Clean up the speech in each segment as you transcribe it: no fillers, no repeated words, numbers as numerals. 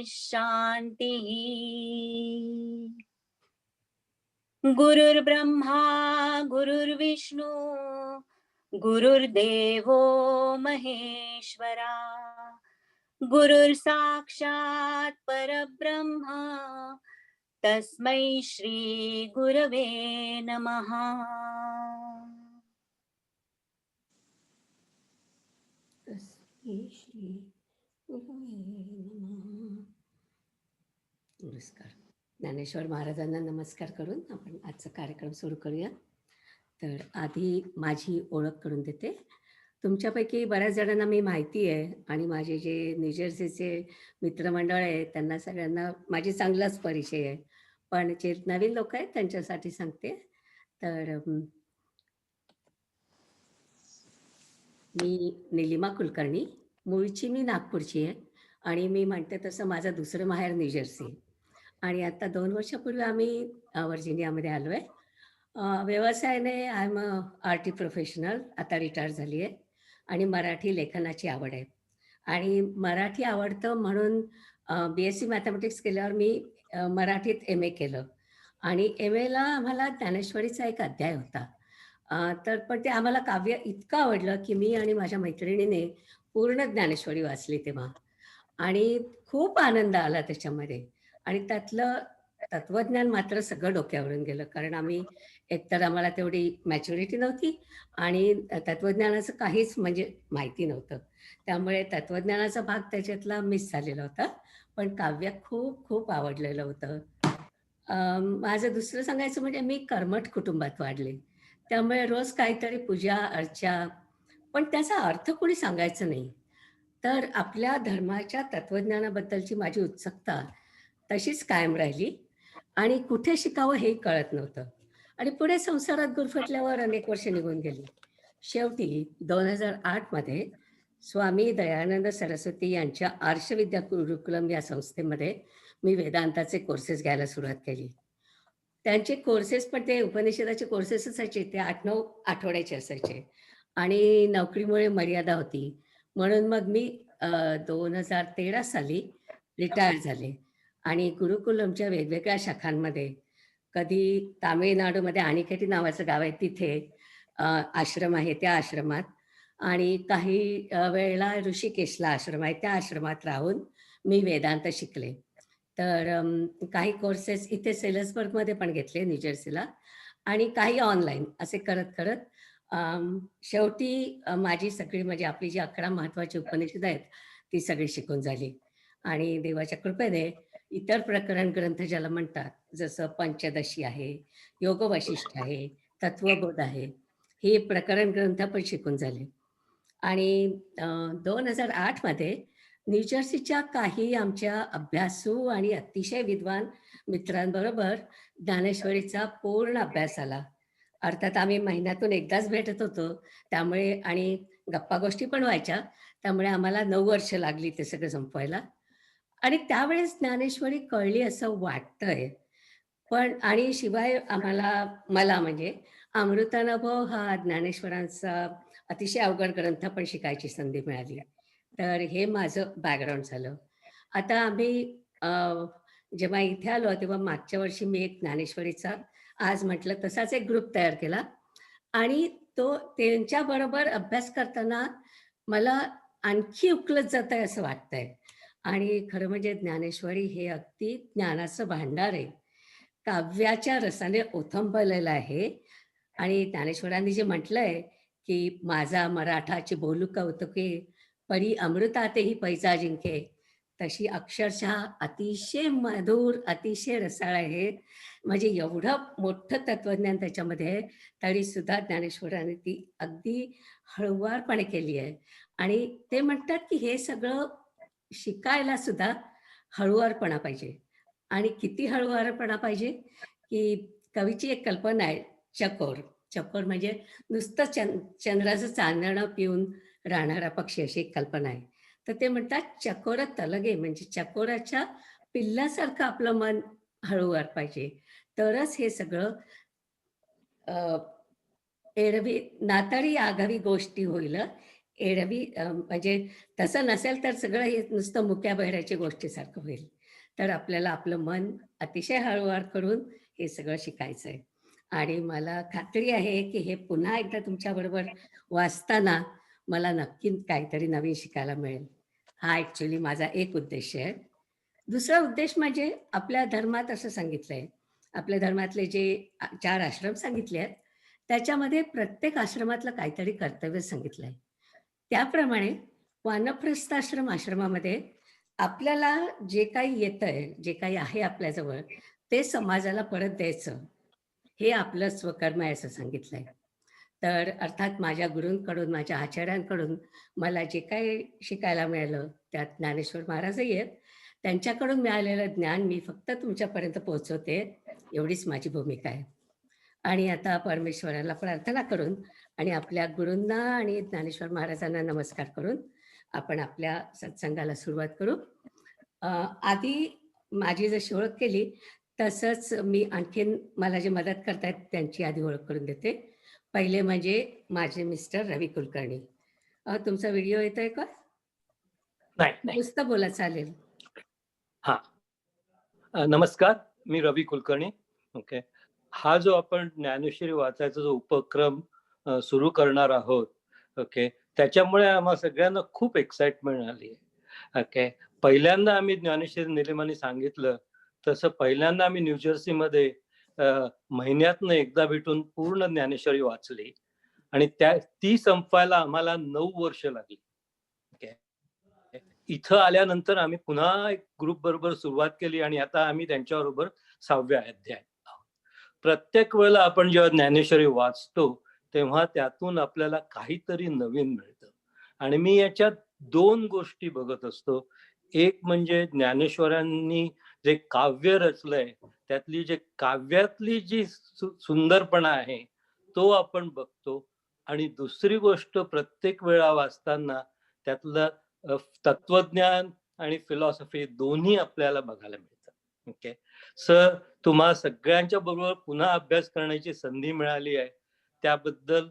शान्तिः। गुरुर्ब्रह्मा गुरुर्विष्णू गुरुर्देवो महेश्वरा, गुरुर्साक्षात् परब्रह्मा, तस्मै श्री गुरवे नमः। तस्मै श्री गुरवे नमः. नमस्कार. ज्ञानेश्वर महाराजांना नमस्कार करून आपण आजचा कार्यक्रम सुरू करूया. तर आधी माझी ओळख करून देते. तुमच्यापैकी बऱ्याच जणांना मी माहिती आहे आणि माझे जे न्यूजर्सीचे मित्रमंडळ आहे त्यांना सगळ्यांना माझी चांगलाच परिचय आहे. पण जे नवीन लोक आहेत त्यांच्यासाठी सांगते. तर मी निलिमा कुलकर्णी, मूळची मी नागपूरची आहे आणि मी म्हणते तसं माझं दुसरं माहेर न्यूजर्सी आणि आता 2 वर्षापूर्वी आम्ही व्हर्जिनियामध्ये आलो आहे. व्यवसायाने I am a R-T professional, आता रिटायर झाली आहे आणि मराठी लेखनाची आवड आहे आणि मराठी आवडतं म्हणून BSc मॅथमॅटिक्स केल्यावर मी मराठीत MA केलं आणि MAला आम्हाला ज्ञानेश्वरीचा एक अध्याय होता. तर पण ते आम्हाला काव्य इतकं आवडलं, की मी आणि माझ्या मैत्रिणीने पूर्ण ज्ञानेश्वरी वाचली तेव्हा आणि खूप आनंद आला त्याच्यामध्ये आणि त्यातलं तत्वज्ञान मात्र सगळं डोक्यावरून गेलं. कारण आम्ही एकतर आम्हाला तेवढी मॅच्युरिटी नव्हती आणि तत्वज्ञानाचं काहीच म्हणजे माहिती नव्हतं. त्यामुळे तत्वज्ञानाचा भाग त्याच्यातला मिस झालेला होता. पण काव्य खूप खूप आवडलेलं होतं. माझं दुसरं सांगायचं म्हणजे मी कर्मठ कुटुंबात वाढले. त्यामुळे रोज काहीतरी पूजा, अर्चा, पण त्याचा अर्थ कोणी सांगायचं नाही. तर आपल्या धर्माच्या तत्वज्ञानाबद्दलची माझी उत्सुकता तशीच कायम राहिली आणि कुठे शिकावं हेही कळत नव्हतं आणि पुढे संसारात गुरफटल्यावर अनेक वर्ष निघून गेली. शेवटी 2008 मध्ये स्वामी दयानंद सरस्वती यांच्या आर्षविद्या गुरुकुलम या संस्थेमध्ये मी वेदांताचे कोर्सेस घ्यायला सुरुवात केली. त्यांचे कोर्सेस पण ते उपनिषदाचे कोर्सेस असायचे, ते 8-9 आठवड्याचे असायचे आणि नोकरीमुळे मर्यादा होती. म्हणून मग मी 2013 साली रिटायर झाले आणि गुरुकुलमच्या वेगवेगळ्या शाखांमध्ये, कधी तामिळनाडूमध्ये अनिकेटी नावाचं गाव आहे तिथे आश्रम आहे, त्या आश्रमात आणि काही वेळेला ऋषिकेशला आश्रम आहे, त्या आश्रमात राहून मी वेदांत शिकले. तर काही कोर्सेस इथे सेलसबर्गमध्ये पण घेतले न्यूजर्सीला आणि काही ऑनलाईन असे करत शेवटी माझी सगळी म्हणजे आपली जी 11 महत्त्वाची उपनिषदं आहेत, ती सगळी शिकून झाली आणि देवाच्या कृपेने इतर प्रकरण ग्रंथ ज्याला म्हणतात, जसं पंचदशी आहे, योग वशिष्ठ आहे, तत्वबोध आहे, हे प्रकरण ग्रंथ पण शिकून झाले. आणि 2008 मध्ये न्यूजर्सीच्या काही आमच्या अभ्यासू आणि अतिशय विद्वान मित्रांबरोबर ज्ञानेश्वरीचा पूर्ण अभ्यास झाला. अर्थात आम्ही महिन्यातून एकदाच भेटत होतो. त्यामुळे आणि गप्पा-गोष्टी पण व्हायच्या. त्यामुळे आम्हाला 9 वर्ष लागली ते सगळं संपवायला आणि त्यावेळेस ज्ञानेश्वरी कळली असं वाटतंय. पण आणि शिवाय मला म्हणजे अमृतानुभव हा ज्ञानेश्वरांचा अतिशय अवघड ग्रंथ पण शिकायची संधी मिळाली. तर हे माझं बॅकग्राऊंड झालं. आता आम्ही जेव्हा इथे आलो तेव्हा मागच्या वर्षी मी एक ज्ञानेश्वरीचा आज म्हटलं तसाच एक ग्रुप तयार केला आणि तो त्यांच्याबरोबर अभ्यास करताना मला आणखी उकलत जातंय असं वाटतंय आणि खरं म्हणजे ज्ञानेश्वरी हे अगदी ज्ञानाचं भांडार आहे. काव्याच्या रसाने ओथंबलेलं आहे आणि ज्ञानेश्वरांनी जे म्हटलंय, की माझा मराठाची बोलू कौतुके, परी अमृतातेही पैजा जिंके. तशी अक्षरशः अतिशय मधुर, अतिशय रसाळ आहे. म्हणजे एवढं मोठं तत्वज्ञान त्याच्यामध्ये आहे, तरीसुद्धा ज्ञानेश्वरांनी ती अगदी हळुवारपणे केली आहे आणि ते म्हणतात, की हे सगळं शिकायला सुद्धा हळुवारपणा पाहिजे. आणि किती हळुवारपणा पाहिजे, की कवीची एक कल्पना आहे चकोर. चकोर म्हणजे नुसतं चंद्राचं चांदणं पिऊन राहणारा पक्षी अशी एक कल्पना आहे. तर ते म्हणतात चकोर तलगे म्हणजे चकोराच्या पिल्लासारखं आपलं मन हळुवार पाहिजे. तरच हे सगळं अ, एरवी नाताळी आघावी गोष्टी होईल एरवी म्हणजे तसं नसेल तर सगळं हे नुसतं मुक्या बहिऱ्याच्या गोष्टीसारखं होईल. तर आपल्याला आपलं मन अतिशय हळूवार करून हे सगळं शिकायचं आहे. आणि मला खात्री आहे, की हे पुन्हा एकदा तुमच्याबरोबर वाचताना मला नक्की काहीतरी नवीन शिकायला मिळेल. हा ॲक्चुअली माझा एक उद्देश आहे. दुसरा उद्देश म्हणजे आपल्या धर्मात असं सांगितलंय, आपल्या धर्मातले जे 4 आश्रम सांगितले आहेत, त्याच्यामध्ये प्रत्येक आश्रमातलं काहीतरी कर्तव्य सांगितलंय. त्याप्रमाणे आश्रमामध्ये आपल्याला जे काही येतंय, जे काही आहे आपल्याजवळ, ते समाजाला परत द्यायचं. हे आपलं स्वकर्म आहे असं सांगितलंय. तर अर्थात माझ्या गुरूंकडून, माझ्या आचार्यांकडून मला जे काही शिकायला मिळालं, त्यात ज्ञानेश्वर महाराजही आहेत. त्यांच्याकडून मिळालेलं ज्ञान मी फक्त तुमच्यापर्यंत पोहोचवते, एवढीच माझी भूमिका आहे. आणि आता परमेश्वराला प्रार्थना करून आणि आपल्या गुरूंना आणि ज्ञानेश्वर महाराजांना नमस्कार करून आपण आपल्या सत्संगाला सुरुवात करू. आधी माझी जशी ओळख केली, तसंच मी आणखीन मला जे मदत करतायत त्यांची आधी ओळख करून देते. पहिले म्हणजे माझे मिस्टर रवी कुलकर्णी. तुमचा व्हिडिओ येतोय का? नाही, नाही. नुसतं बोला चालेल. हां. नमस्कार. मी रवी कुलकर्णी. ओके. हा जो आपण ज्ञानेश्वरी वाचायचा जो उपक्रम सुरू करणार आहोत, ओके. त्याच्यामुळे आम्हा सगळ्यांना खूप एक्साइटमेंट आली आहे. ओके. पहिल्यांदा आम्ही ज्ञानेश्वरी निलिमाने सांगितलं, तसं पहिल्यांदा आम्ही न्यूजर्सीमध्ये महिन्यातनं एकदा भेटून पूर्ण ज्ञानेश्वरी वाचली आणि ती संपवायला आम्हाला 9 वर्ष लागली. ओके. इथं आल्यानंतर आम्ही पुन्हा एक ग्रुप बरोबर सुरुवात केली आणि आता आम्ही त्यांच्याबरोबर 6व्या अध्यायात आहोत. प्रत्येक वेळेला आपण जेव्हा ज्ञानेश्वरी वाचतो तेव्हा त्यातून आपल्याला काहीतरी नवीन मिळतं आणि मी याच्यात 2 गोष्टी बघत असतो. एक म्हणजे ज्ञानेश्वरांनी जे काव्य रचलंय त्यातली जे काव्यातली जी सुंदरपणा आहे तो आपण बघतो आणि दुसरी गोष्ट प्रत्येक वेळा वाचताना त्यातलं तत्वज्ञान आणि फिलॉसॉफी दोन्ही आपल्याला बघायला मिळतं. ओके. सर, तुम्हा सगळ्यांच्या बरोबर पुन्हा अभ्यास करण्याची संधी मिळाली आहे त्याबद्दल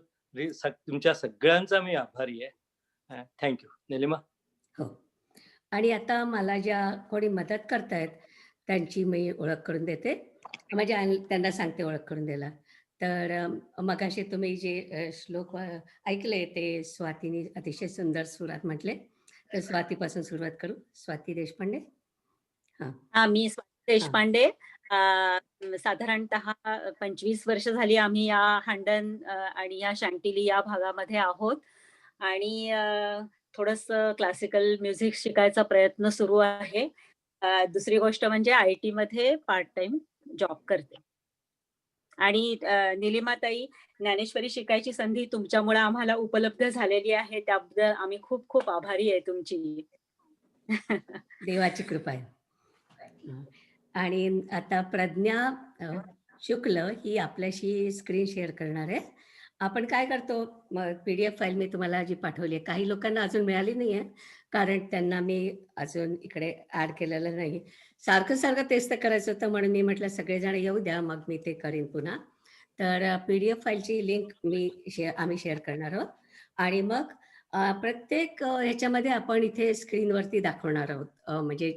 तुमच्या सगळ्यांचा मी आभारी आहे. थँक्यू. निलिमा. हो. आणि आता मला ज्या कोणी मदत करतायत, त्यांची मी ओळख करून देते. म्हणजे त्यांना सांगते ओळख करून द्यायला. तर मगाशी तुम्ही जे श्लोक ऐकले ते स्वातीनी अतिशय सुंदर सुरात म्हटले. तर स्वातीपासून सुरुवात करू. स्वाती देशपांडे. हां. मी स्वाती हां. देशपांडे. साधारणतः 25 वर्ष झाली आम्ही या हंडन आणि या शांटिली या भागामध्ये आहोत आणि थोडंसं क्लासिकल म्युझिक शिकायचा प्रयत्न सुरू आहे. दुसरी गोष्ट म्हणजे IT मध्ये पार्ट टाईम जॉब करते. आणि निलिमाताई, ज्ञानेश्वरी शिकायची संधी तुमच्यामुळे आम्हाला उपलब्ध झालेली आहे. त्याबद्दल आम्ही खूप खूप आभारी आहे तुमची. देवाची कृपा आहे. हं. आणि आता प्रज्ञा शुक्ल ही आपल्याशी स्क्रीन शेअर करणार आहे. आपण काय करतो, मग PDF फाईल मी तुम्हाला जी पाठवली आहे, काही लोकांना अजून मिळाली नाही आहे, कारण त्यांना मी अजून इकडे ॲड केलेलं नाही. सारखं-सारखं तेच तर करायचं होतं म्हणून मी म्हटलं सगळेजण येऊ द्या, मग मी ते करीन पुन्हा. तर PDF फाईलची लिंक आम्ही शेअर करणार आहोत आणि मग प्रत्येक ह्याच्यामध्ये आपण इथे स्क्रीनवरती दाखवणार आहोत. म्हणजे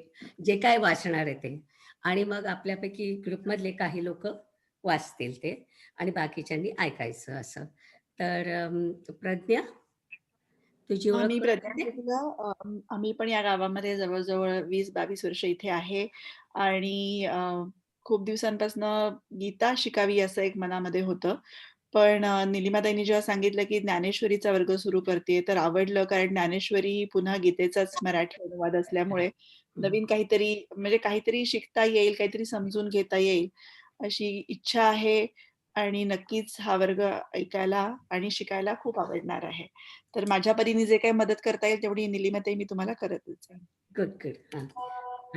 जे काय वाचणार आहे ते आणि मग आपल्यापैकी ग्रुपमधले काही लोकं वाचतील ते आणि बाकीच्यांनी ऐकायचं असं. तर प्रज्ञा, तुझी ओळख मी करून प्रज्ञा देते? शुक्ला. आम्ही पण या गावामध्ये जवळ-जवळ 20-22 वर्ष इथे आहे आणि खूप दिवसांपासनं गीता शिकावी असं एक मनामध्ये होतं. पण निलिमाताईंनी जेव्हा सांगितलं, की ज्ञानेश्वरीचा वर्ग सुरू करतेय, तर आवडलं कारण ज्ञानेश्वरी ही पुन्हा गीतेचाच मराठी अनुवाद असल्यामुळे हं. नवीन काहीतरी म्हणजे काहीतरी शिकता येईल, काहीतरी समजून घेता येईल, अशी इच्छा आहे आणि नक्कीच हा वर्ग ऐकायला आणि शिकायला खूप आवडणार आहे. तर माझ्या परीने जे काही मदत करता येईल तेवढी निलिमाताई मी तुम्हाला करतच जाईन. Good, good. हां.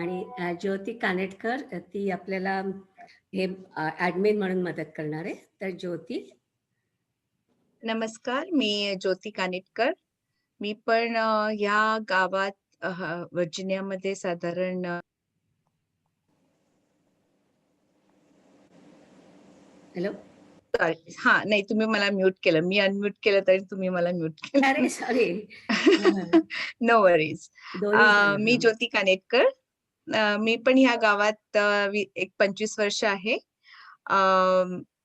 आणि ज्योती कानेटकर ती आपल्याला हे ॲडमिन म्हणून मदत करणार आहे. तर ज्योती. नमस्कार, मी ज्योती कानिटकर. मी पण या गावात व्हर्जिनियामध्ये साधारण हॅलो? सॉरी. हां, नाही तुम्ही मला म्यूट केलं. मी अनम्यूट केलं तरी तुम्ही मला म्यूट केलं. अरे सॉरी. No worries. दोन्ही झालं. मी ज्योती कानेटकर. मी पण ह्या गावात एक 25 वर्ष आहे.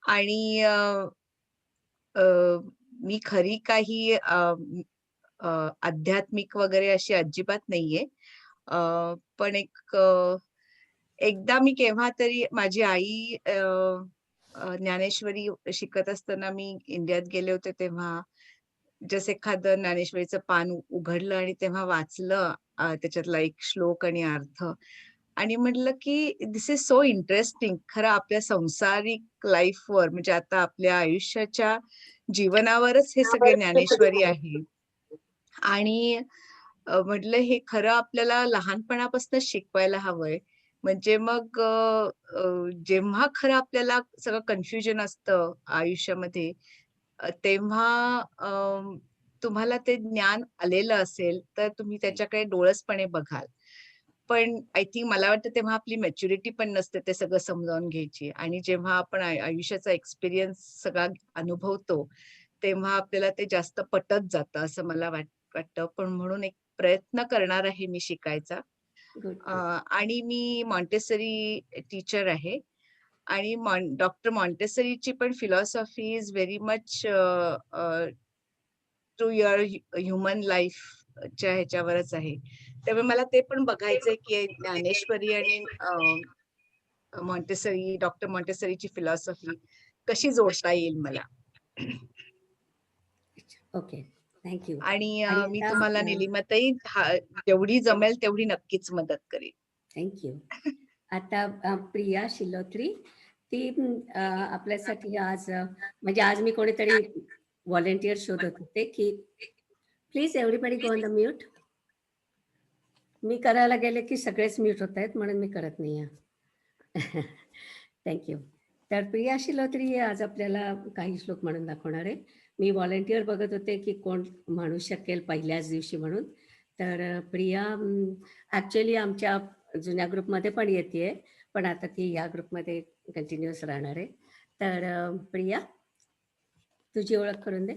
आणि अ, मी खरी काही आध्यात्मिक वगैरे अशी अजिबात नाहीये. पण एकदा मी केव्हा तरी माझी आई ज्ञानेश्वरी शिकत असताना मी इंडियात गेले होते तेव्हा जसं एखादं ज्ञानेश्वरीचं पान उघडलं आणि तेव्हा वाचलं त्याच्यातला एक श्लोक आणि अर्थ आणि म्हटलं की दिस इज सो इंटरेस्टिंग. खरं आपल्या संसारिक लाईफवर म्हणजे आता आपल्या आयुष्याच्या जीवनावरच हे सगळे ज्ञानेश्वरी आहे. आणि म्हटलं हे खरं आपल्याला लहानपणापासून शिकवायला हवंय. म्हणजे मग जेव्हा खरं आपल्याला सगळं कन्फ्युजन असतं आयुष्यामध्ये तेव्हा तुम्हाला ते ज्ञान आलेलं असेल तर तुम्ही त्याच्याकडे डोळसपणे बघाल. पण आय थिंक मला वाटतं तेव्हा आपली मॅच्युरिटी पण नसते ते सगळं समजावून घ्यायची आणि जेव्हा आपण आयुष्याचा एक्सपिरियन्स सगळा अनुभवतो, तेव्हा आपल्याला ते जास्त पटत जातं असं मला वाटतं. पण म्हणून एक प्रयत्न करणार आहे मी शिकायचा. गुड. आणि मी मॉन्टेसरी टीचर आहे आणि डॉक्टर मॉन्टेसरीची पण philosophy is very much to your human लाईफच्या ह्याच्यावरच आहे. त्यामुळे मला ते पण बघायचंय की ज्ञानेश्वरी आणि मॉन्टेसरी डॉक्टर मॉन्टेसरीची फिलॉसॉफी कशी जोडता येईल मला. ओके. थँक्यू. आणि आणि मी आता तुम्हाला निलिमाताई जेवढी जमेल तेवढी नक्कीच मदत करेन. थँक्यू. आता प्रिया शिलोत्री ती आपल्यासाठी आज म्हणजे आज मी कोणीतरी व्हॉलेंटियर शोधत होते की please everybody go on the mute. मी करायला गेले की सगळेच म्यूट होत आहेत म्हणून मी करत नाही आहे. थँक्यू. तर प्रिया शिलोत्री आज आपल्याला काही श्लोक म्हणून दाखवणार आहे. मी व्हॉलेंटियर बघत होते की कोण म्हणू शकेल पहिल्याच दिवशी म्हणून. तर प्रिया ॲक्च्युली आमच्या जुन्या ग्रुपमध्ये पण येते पण आता ती या ग्रुपमध्ये कंटिन्युअस राहणार आहे. तर प्रिया तुझी ओळख करून दे.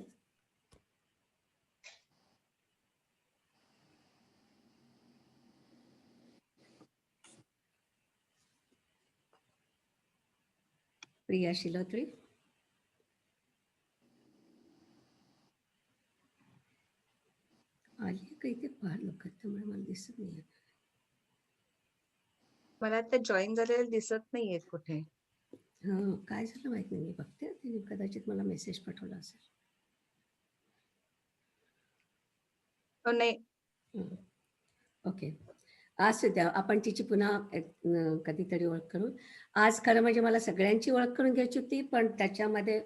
प्रिया शिलोत्री. आली का इथे फार लोक त्यामुळे मला दिसत नाही. मला आता जॉईन झालेलं दिसत नाहीये कुठे. काय झालं माहित नाही. मी बघते तिने कदाचित मला मेसेज पाठवला असेल. नाही. ओके. आज सुद्धा आपण तिची पुन्हा कधीतरी ओळख करू. आज खरं म्हणजे मला सगळ्यांची ओळख करून घ्यायची होती पण त्याच्यामध्ये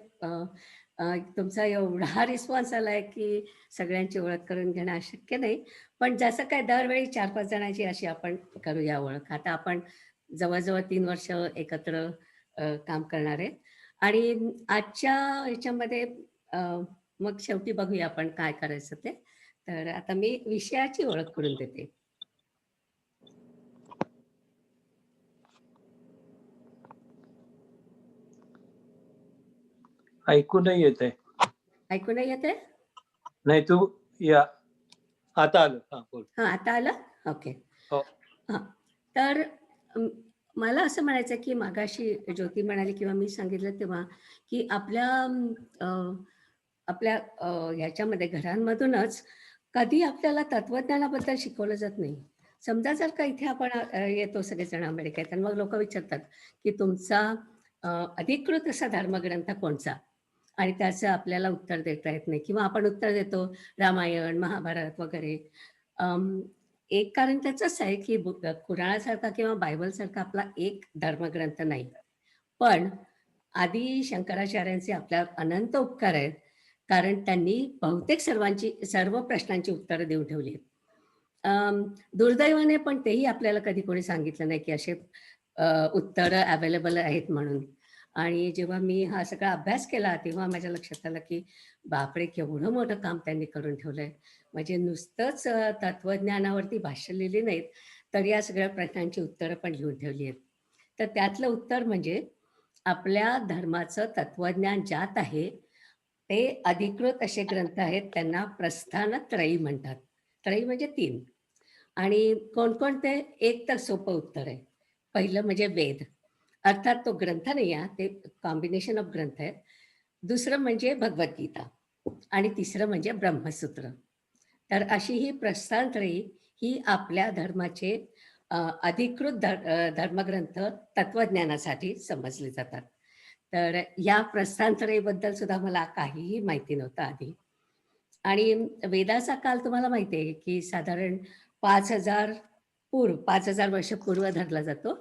तुमचा एवढा रिस्पॉन्स आलाय की सगळ्यांची ओळख करून घेणं अशक्य नाही. पण जसं काय दरवेळी 4-5 जणांची अशी आपण करूया ओळख. आता आपण जवळजवळ 3 वर्ष एकत्र काम करणार आहे आणि आजच्या ह्याच्यामध्ये मग शेवटी बघूया आपण काय करायचं ते. तर आता मी विषयाची ओळख करून देते. ऐकू नाही येते. ऐकू नाही येते? नाही तू या आता आलं. हा बोल. हा आता आलं. ओके. हो. हा तर मला असं म्हणायचं की मागाशी ज्योती म्हणाली किंवा मी सांगितलं तेव्हा की आपल्या ह्याच्यामध्ये घरांमधूनच कधी आपल्याला तत्वज्ञानाबद्दल शिकवलं जात नाही. समजा जर का इथे आपण येतो सगळेजण अमेरिकेत आणि मग लोक विचारतात की तुमचा अधिकृत असा धर्मग्रंथ कोणचा आणि त्याचं आपल्याला उत्तर देता येत नाही किंवा आपण उत्तर देतो रामायण महाभारत वगैरे. एक कारण त्याचं असं आहे की कुराणासारखा किंवा बायबलसारखा आपला एक धर्मग्रंथ नाही. पण आदी शंकराचार्यांचे आपल्या अनंत उपकार आहेत कारण त्यांनी बहुतेक सर्व प्रश्नांची उत्तरं देऊन ठेवली आहेत. दुर्दैवाने पण तेही आपल्याला कधी कोणी सांगितलं नाही की असे उत्तरं अवेलेबल आहेत म्हणून. आणि जेव्हा मी हा सगळा अभ्यास केला तेव्हा माझ्या लक्षात आलं की बापरे केवढं मोठं काम त्यांनी करून ठेवलंय. म्हणजे नुसतंच तत्वज्ञानावरती भाष्य लिहिली नाहीत तर या सगळ्या प्रश्नांची उत्तरं पण लिहून ठेवली आहेत. तर त्यातलं उत्तर म्हणजे आपल्या धर्माचं तत्वज्ञान ज्यात आहे, ते अधिकृत असे ग्रंथ आहेत, त्यांना प्रस्थानत्रयी म्हणतात. त्रयी म्हणजे 3. आणि कोणकोणते? एक तर सोपं उत्तर आहे. पहिलं म्हणजे वेद. अर्थात तो ग्रंथ नाही आहे, ते कॉम्बिनेशन ऑफ ग्रंथ आहेत. दुसरं म्हणजे भगवद्गीता आणि तिसरं म्हणजे ब्रह्मसूत्र. तर अशी ही प्रस्थानत्रयी ही आपल्या धर्माचे अधिकृत धर्मग्रंथ तत्वज्ञानासाठी समजले जातात. तर या प्रस्थानत्रयीबद्दल सुद्धा मला काहीही माहिती नव्हतं आधी. आणि वेदाचा काल तुम्हाला माहिती आहे, की साधारण 5,000 वर्ष पूर्व धरला जातो.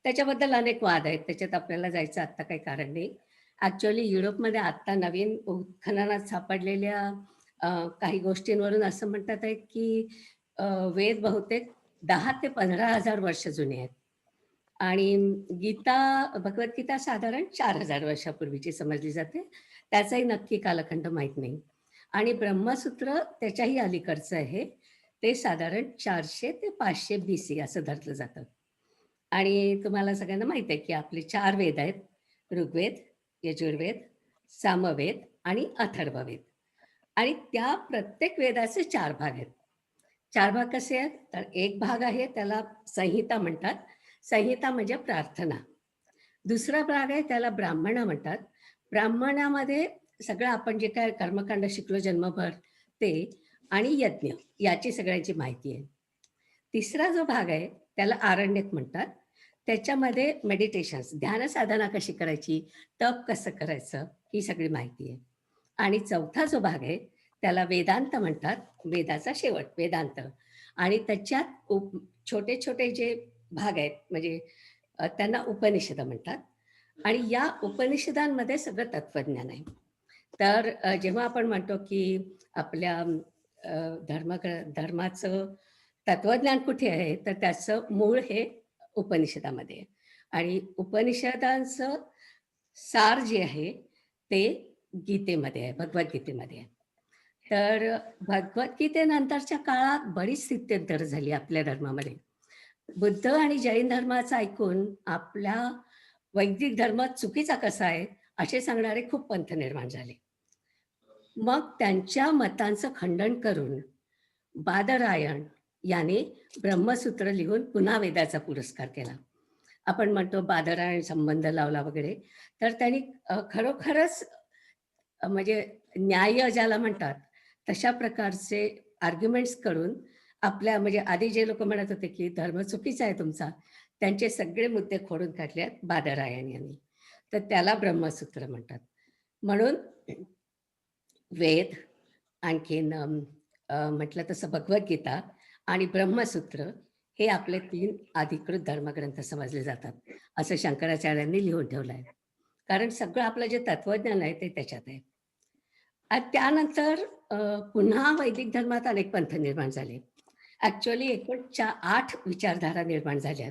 त्याच्याबद्दल अनेक वाद आहेत. त्याच्यात आपल्याला जायचं आत्ता काही कारण नाही. ॲक्चुअली युरोपमध्ये आत्ता नवीन उत्खननात सापडलेल्या काही गोष्टींवरून असं म्हणतात आहे, की वेद बहुतेक 10 ते 15,000 वर्ष जुने आहेत. आणि भगवद्गीता साधारण 4,000 वर्षापूर्वीची समजली जाते. त्याचाही नक्की कालखंड माहीत नाही. आणि ब्रह्मसूत्र त्याच्याही अलीकडचं आहे. ते साधारण 400 ते 500 BC असं धरलं जातं. आणि तुम्हाला सगळ्यांना माहीत आहे, की आपले 4 वेद आहेत. ऋग्वेद, यजुर्वेद, सामवेद आणि अथर्ववेद. आणि त्या प्रत्येक वेदाचे 4 भाग आहेत. 4 भाग कसे आहेत? तर एक भाग आहे त्याला संहिता म्हणतात. संहिता म्हणजे प्रार्थना. दुसरा भाग आहे त्याला ब्राह्मणा म्हणतात. ब्राह्मणामध्ये सगळं आपण जे काय कर्मकांड शिकलो जन्मभर ते आणि यज्ञ याची सगळ्यांची माहिती आहे. तिसरा जो भाग आहे त्याला आरण्यक म्हणतात. त्याच्यामध्ये मेडिटेशन्स, ध्यानसाधना कशी करायची, तप कसं करायचं, ही सगळी माहिती आहे. आणि चौथा जो भाग आहे त्याला वेदांत म्हणतात. वेदाचा शेवट वेदांत. आणि त्याच्यात छोटे-छोटे जे भाग आहेत म्हणजे त्यांना उपनिषद म्हणतात. आणि या उपनिषदांमध्ये सगळं तत्वज्ञान आहे. तर जेव्हा आपण म्हणतो की आपल्या धर्माचं तत्वज्ञान कुठे आहे, तर त्याचं मूळ हे उपनिषदामध्ये आहे. आणि उपनिषदांचं सार जे आहे ते गीतेमध्ये आहे, भगवद्गीतेमध्ये आहे. तर भगवद्गीतेनंतरच्या काळात बरीच स्थित्यंतर झाली आपल्या धर्मामध्ये. बुद्ध आणि जैन धर्माचं ऐकून आपल्या वैदिक धर्म चुकीचा कसा आहे, असे सांगणारे खूप पंथ निर्माण झाले. मग त्यांच्या मतांचं खंडन करून बादरायण याने ब्रह्मसूत्र लिहून पुन्हा वेदाचा पुरस्कार केला. आपण म्हणतो बादरायण संबंध लावला वगैरे, तर त्यांनी खरोखरच म्हणजे न्याय ज्याला म्हणतात, तशा प्रकारचे आर्ग्युमेंट्स करून आपल्या म्हणजे आधी जे लोकं म्हणत होते, की धर्म चुकीचा आहे तुमचा, त्यांचे सगळे मुद्दे खोडून काढले आहेत बादरायण यांनी. तर त्याला ब्रह्मसूत्र म्हणतात. म्हणून वेद, आणखीन म्हटलं तसं भगवद्गीता आणि ब्रह्मसूत्र हे आपले 3 अधिकृत धर्मग्रंथ समजले जातात, असं शंकराचार्यांनी लिहून ठेवलं आहे. कारण सगळं आपलं जे तत्वज्ञान आहे ते त्याच्यात आहे. त्यानंतर पुन्हा वैदिक धर्मात अनेक पंथ निर्माण झाले. ॲक्चुअली एकूण 8 विचारधारा निर्माण झाल्या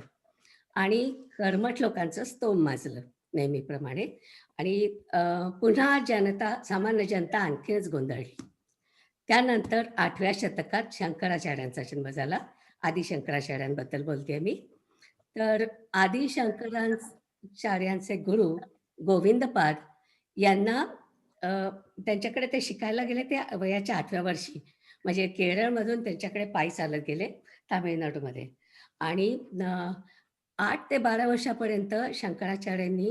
आणि कर्मठ लोकांचं स्तोम माजलं नेहमीप्रमाणे. आणि पुन्हा सामान्य जनता आणखीनच गोंधळली. त्यानंतर 8व्या शतकात शंकराचार्यांचा जन्म झाला. आदी शंकराचार्यांबद्दल बोलते मी. तर आदी शंकराचार्यांचे गुरु गोविंदपाद यांना त्यांच्याकडे ते शिकायला गेले ते वयाच्या 8व्या वर्षी. म्हणजे केरळमधून त्यांच्याकडे पायी चालत गेले तामिळनाडूमध्ये. आणि 8 ते 12 वर्षापर्यंत शंकराचार्यांनी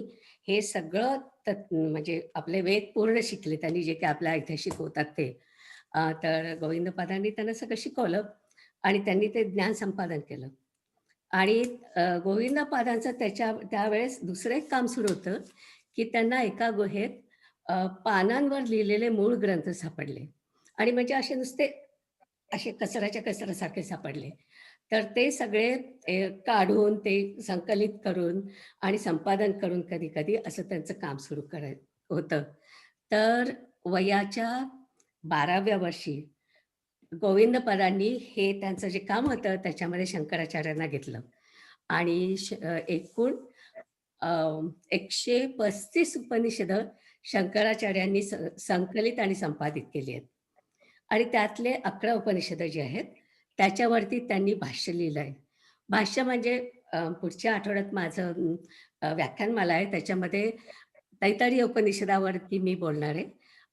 हे सगळं म्हणजे आपले वेद पूर्ण शिकले. त्यांनी जे काही आपल्या इथे शिकवतात ते. तर गोविंदपादांनी त्यांना सगळं शिकवलं आणि त्यांनी ते ज्ञान संपादन केलं. आणि गोविंदपादांचं त्यावेळेस दुसरं एक काम सुरू होतं, की त्यांना एका गुहेत पानांवर लिहिलेले मूळ ग्रंथ सापडले. आणि म्हणजे असे नुसते असे कचऱ्याच्या कचऱ्यासारखे सापडले. तर ते सगळे काढून ते संकलित करून आणि संपादन करून कधी-कधी असं त्यांचं काम सुरू होतं. तर वयाच्या 12व्या वर्षी गोविंदपादांनी हे त्यांचं जे काम होतं त्याच्यामध्ये शंकराचार्यांना घेतलं आणि एकूण 135 उपनिषदं शंकराचार्यांनी संकलित आणि संपादित केली आहेत. आणि त्यातले 11 उपनिषदं जे आहेत त्याच्यावरती त्यांनी भाष्य लिहिलं आहे. भाष्य म्हणजे पुढच्या आठवड्यात माझं व्याख्यानमाला आहे. त्याच्यामध्ये तैत्तिरीय उपनिषदावरती मी बोलणार आहे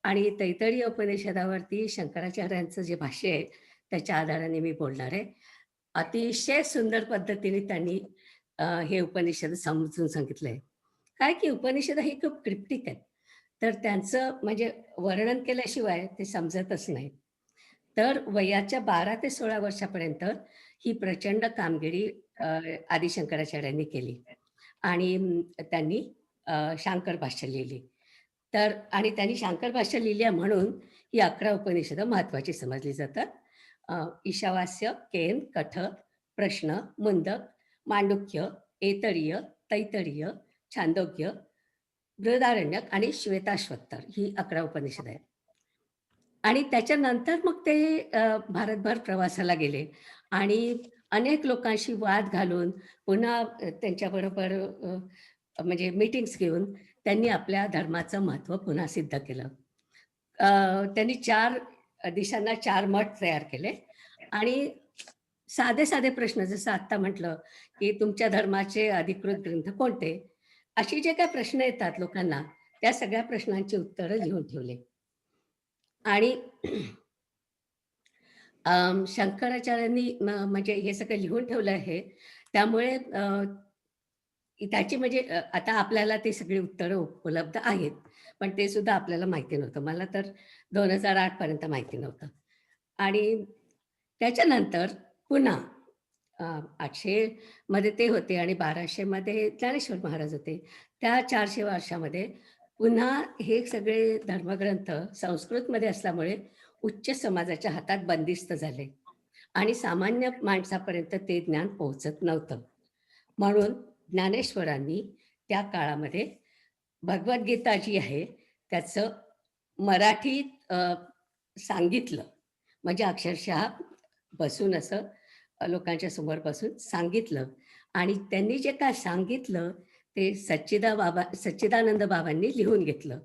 आणि तैत्तिरीय उपनिषदावरती शंकराचार्यांचं जे भाष्य आहे त्याच्या आधाराने मी बोलणार आहे. अतिशय सुंदर पद्धतीने त्यांनी हे उपनिषद समजून सांगितलंय. काय की उपनिषद ही खूप क्रिप्टिक आहेत. तर त्यांचं म्हणजे वर्णन केल्याशिवाय ते समजतच नाही. तर वयाच्या 12 ते 16 वर्षापर्यंत ही प्रचंड कामगिरी आदी शंकराचार्यांनी केली आणि त्यांनी शांकर भाष्य लिहिली. तर आणि त्यांनी शांकर भाष्य लिहिली आहे म्हणून ही 11 उपनिषदं महत्त्वाची समजली जातात. ईशावास्य, केन, कठ, प्रश्न, मुंडक, मांडुक्य, ऐतरेय, तैत्तिरीय, छांदोग्य, बृहदारण्यक आणि श्वेताश्वत्तर ही 11 उपनिषद आहेत. आणि त्याच्यानंतर मग ते भारतभर प्रवासाला गेले आणि अनेक लोकांशी वाद घालून पुन्हा त्यांच्याबरोबर म्हणजे मीटिंग्स घेऊन त्यांनी आपल्या धर्माचं महत्त्व पुन्हा सिद्ध केलं. त्यांनी 4 दिशांना 4 मठ तयार केले आणि साधे साधे प्रश्न जसं आत्ता म्हटलं की तुमच्या धर्माचे अधिकृत ग्रंथ कोणते, अशी जे काही प्रश्न येतात लोकांना त्या सगळ्या प्रश्नांची उत्तरं लिहून ठेवले. आणि शंकराचार्यांनी म्हणजे हे सगळं लिहून ठेवलं आहे. त्यामुळे त्याची म्हणजे आता आपल्याला ते सगळी उत्तरं उपलब्ध आहेत. पण ते सुद्धा आपल्याला माहिती नव्हतं. मला तर 2008 पर्यंत माहिती नव्हतं. आणि त्याच्यानंतर पुन्हा 800 मध्ये ते होते आणि 1200 मध्ये ज्ञानेश्वर महाराज होते. त्या 400 वर्षामध्ये पुन्हा हे सगळे धर्मग्रंथ संस्कृतमध्ये असल्यामुळे उच्च समाजाच्या हातात बंदिस्त झाले आणि सामान्य माणसापर्यंत ते ज्ञान पोहोचत नव्हतं. म्हणून ज्ञानेश्वरांनी त्या काळामध्ये भगवद्गीता जी आहे त्याचं मराठीत सांगितलं. म्हणजे अक्षरशः बसून असं लोकांच्या समोर बसून सांगितलं आणि त्यांनी जे काय सांगितलं ते सच्चिदानंद बाबांनी लिहून घेतलं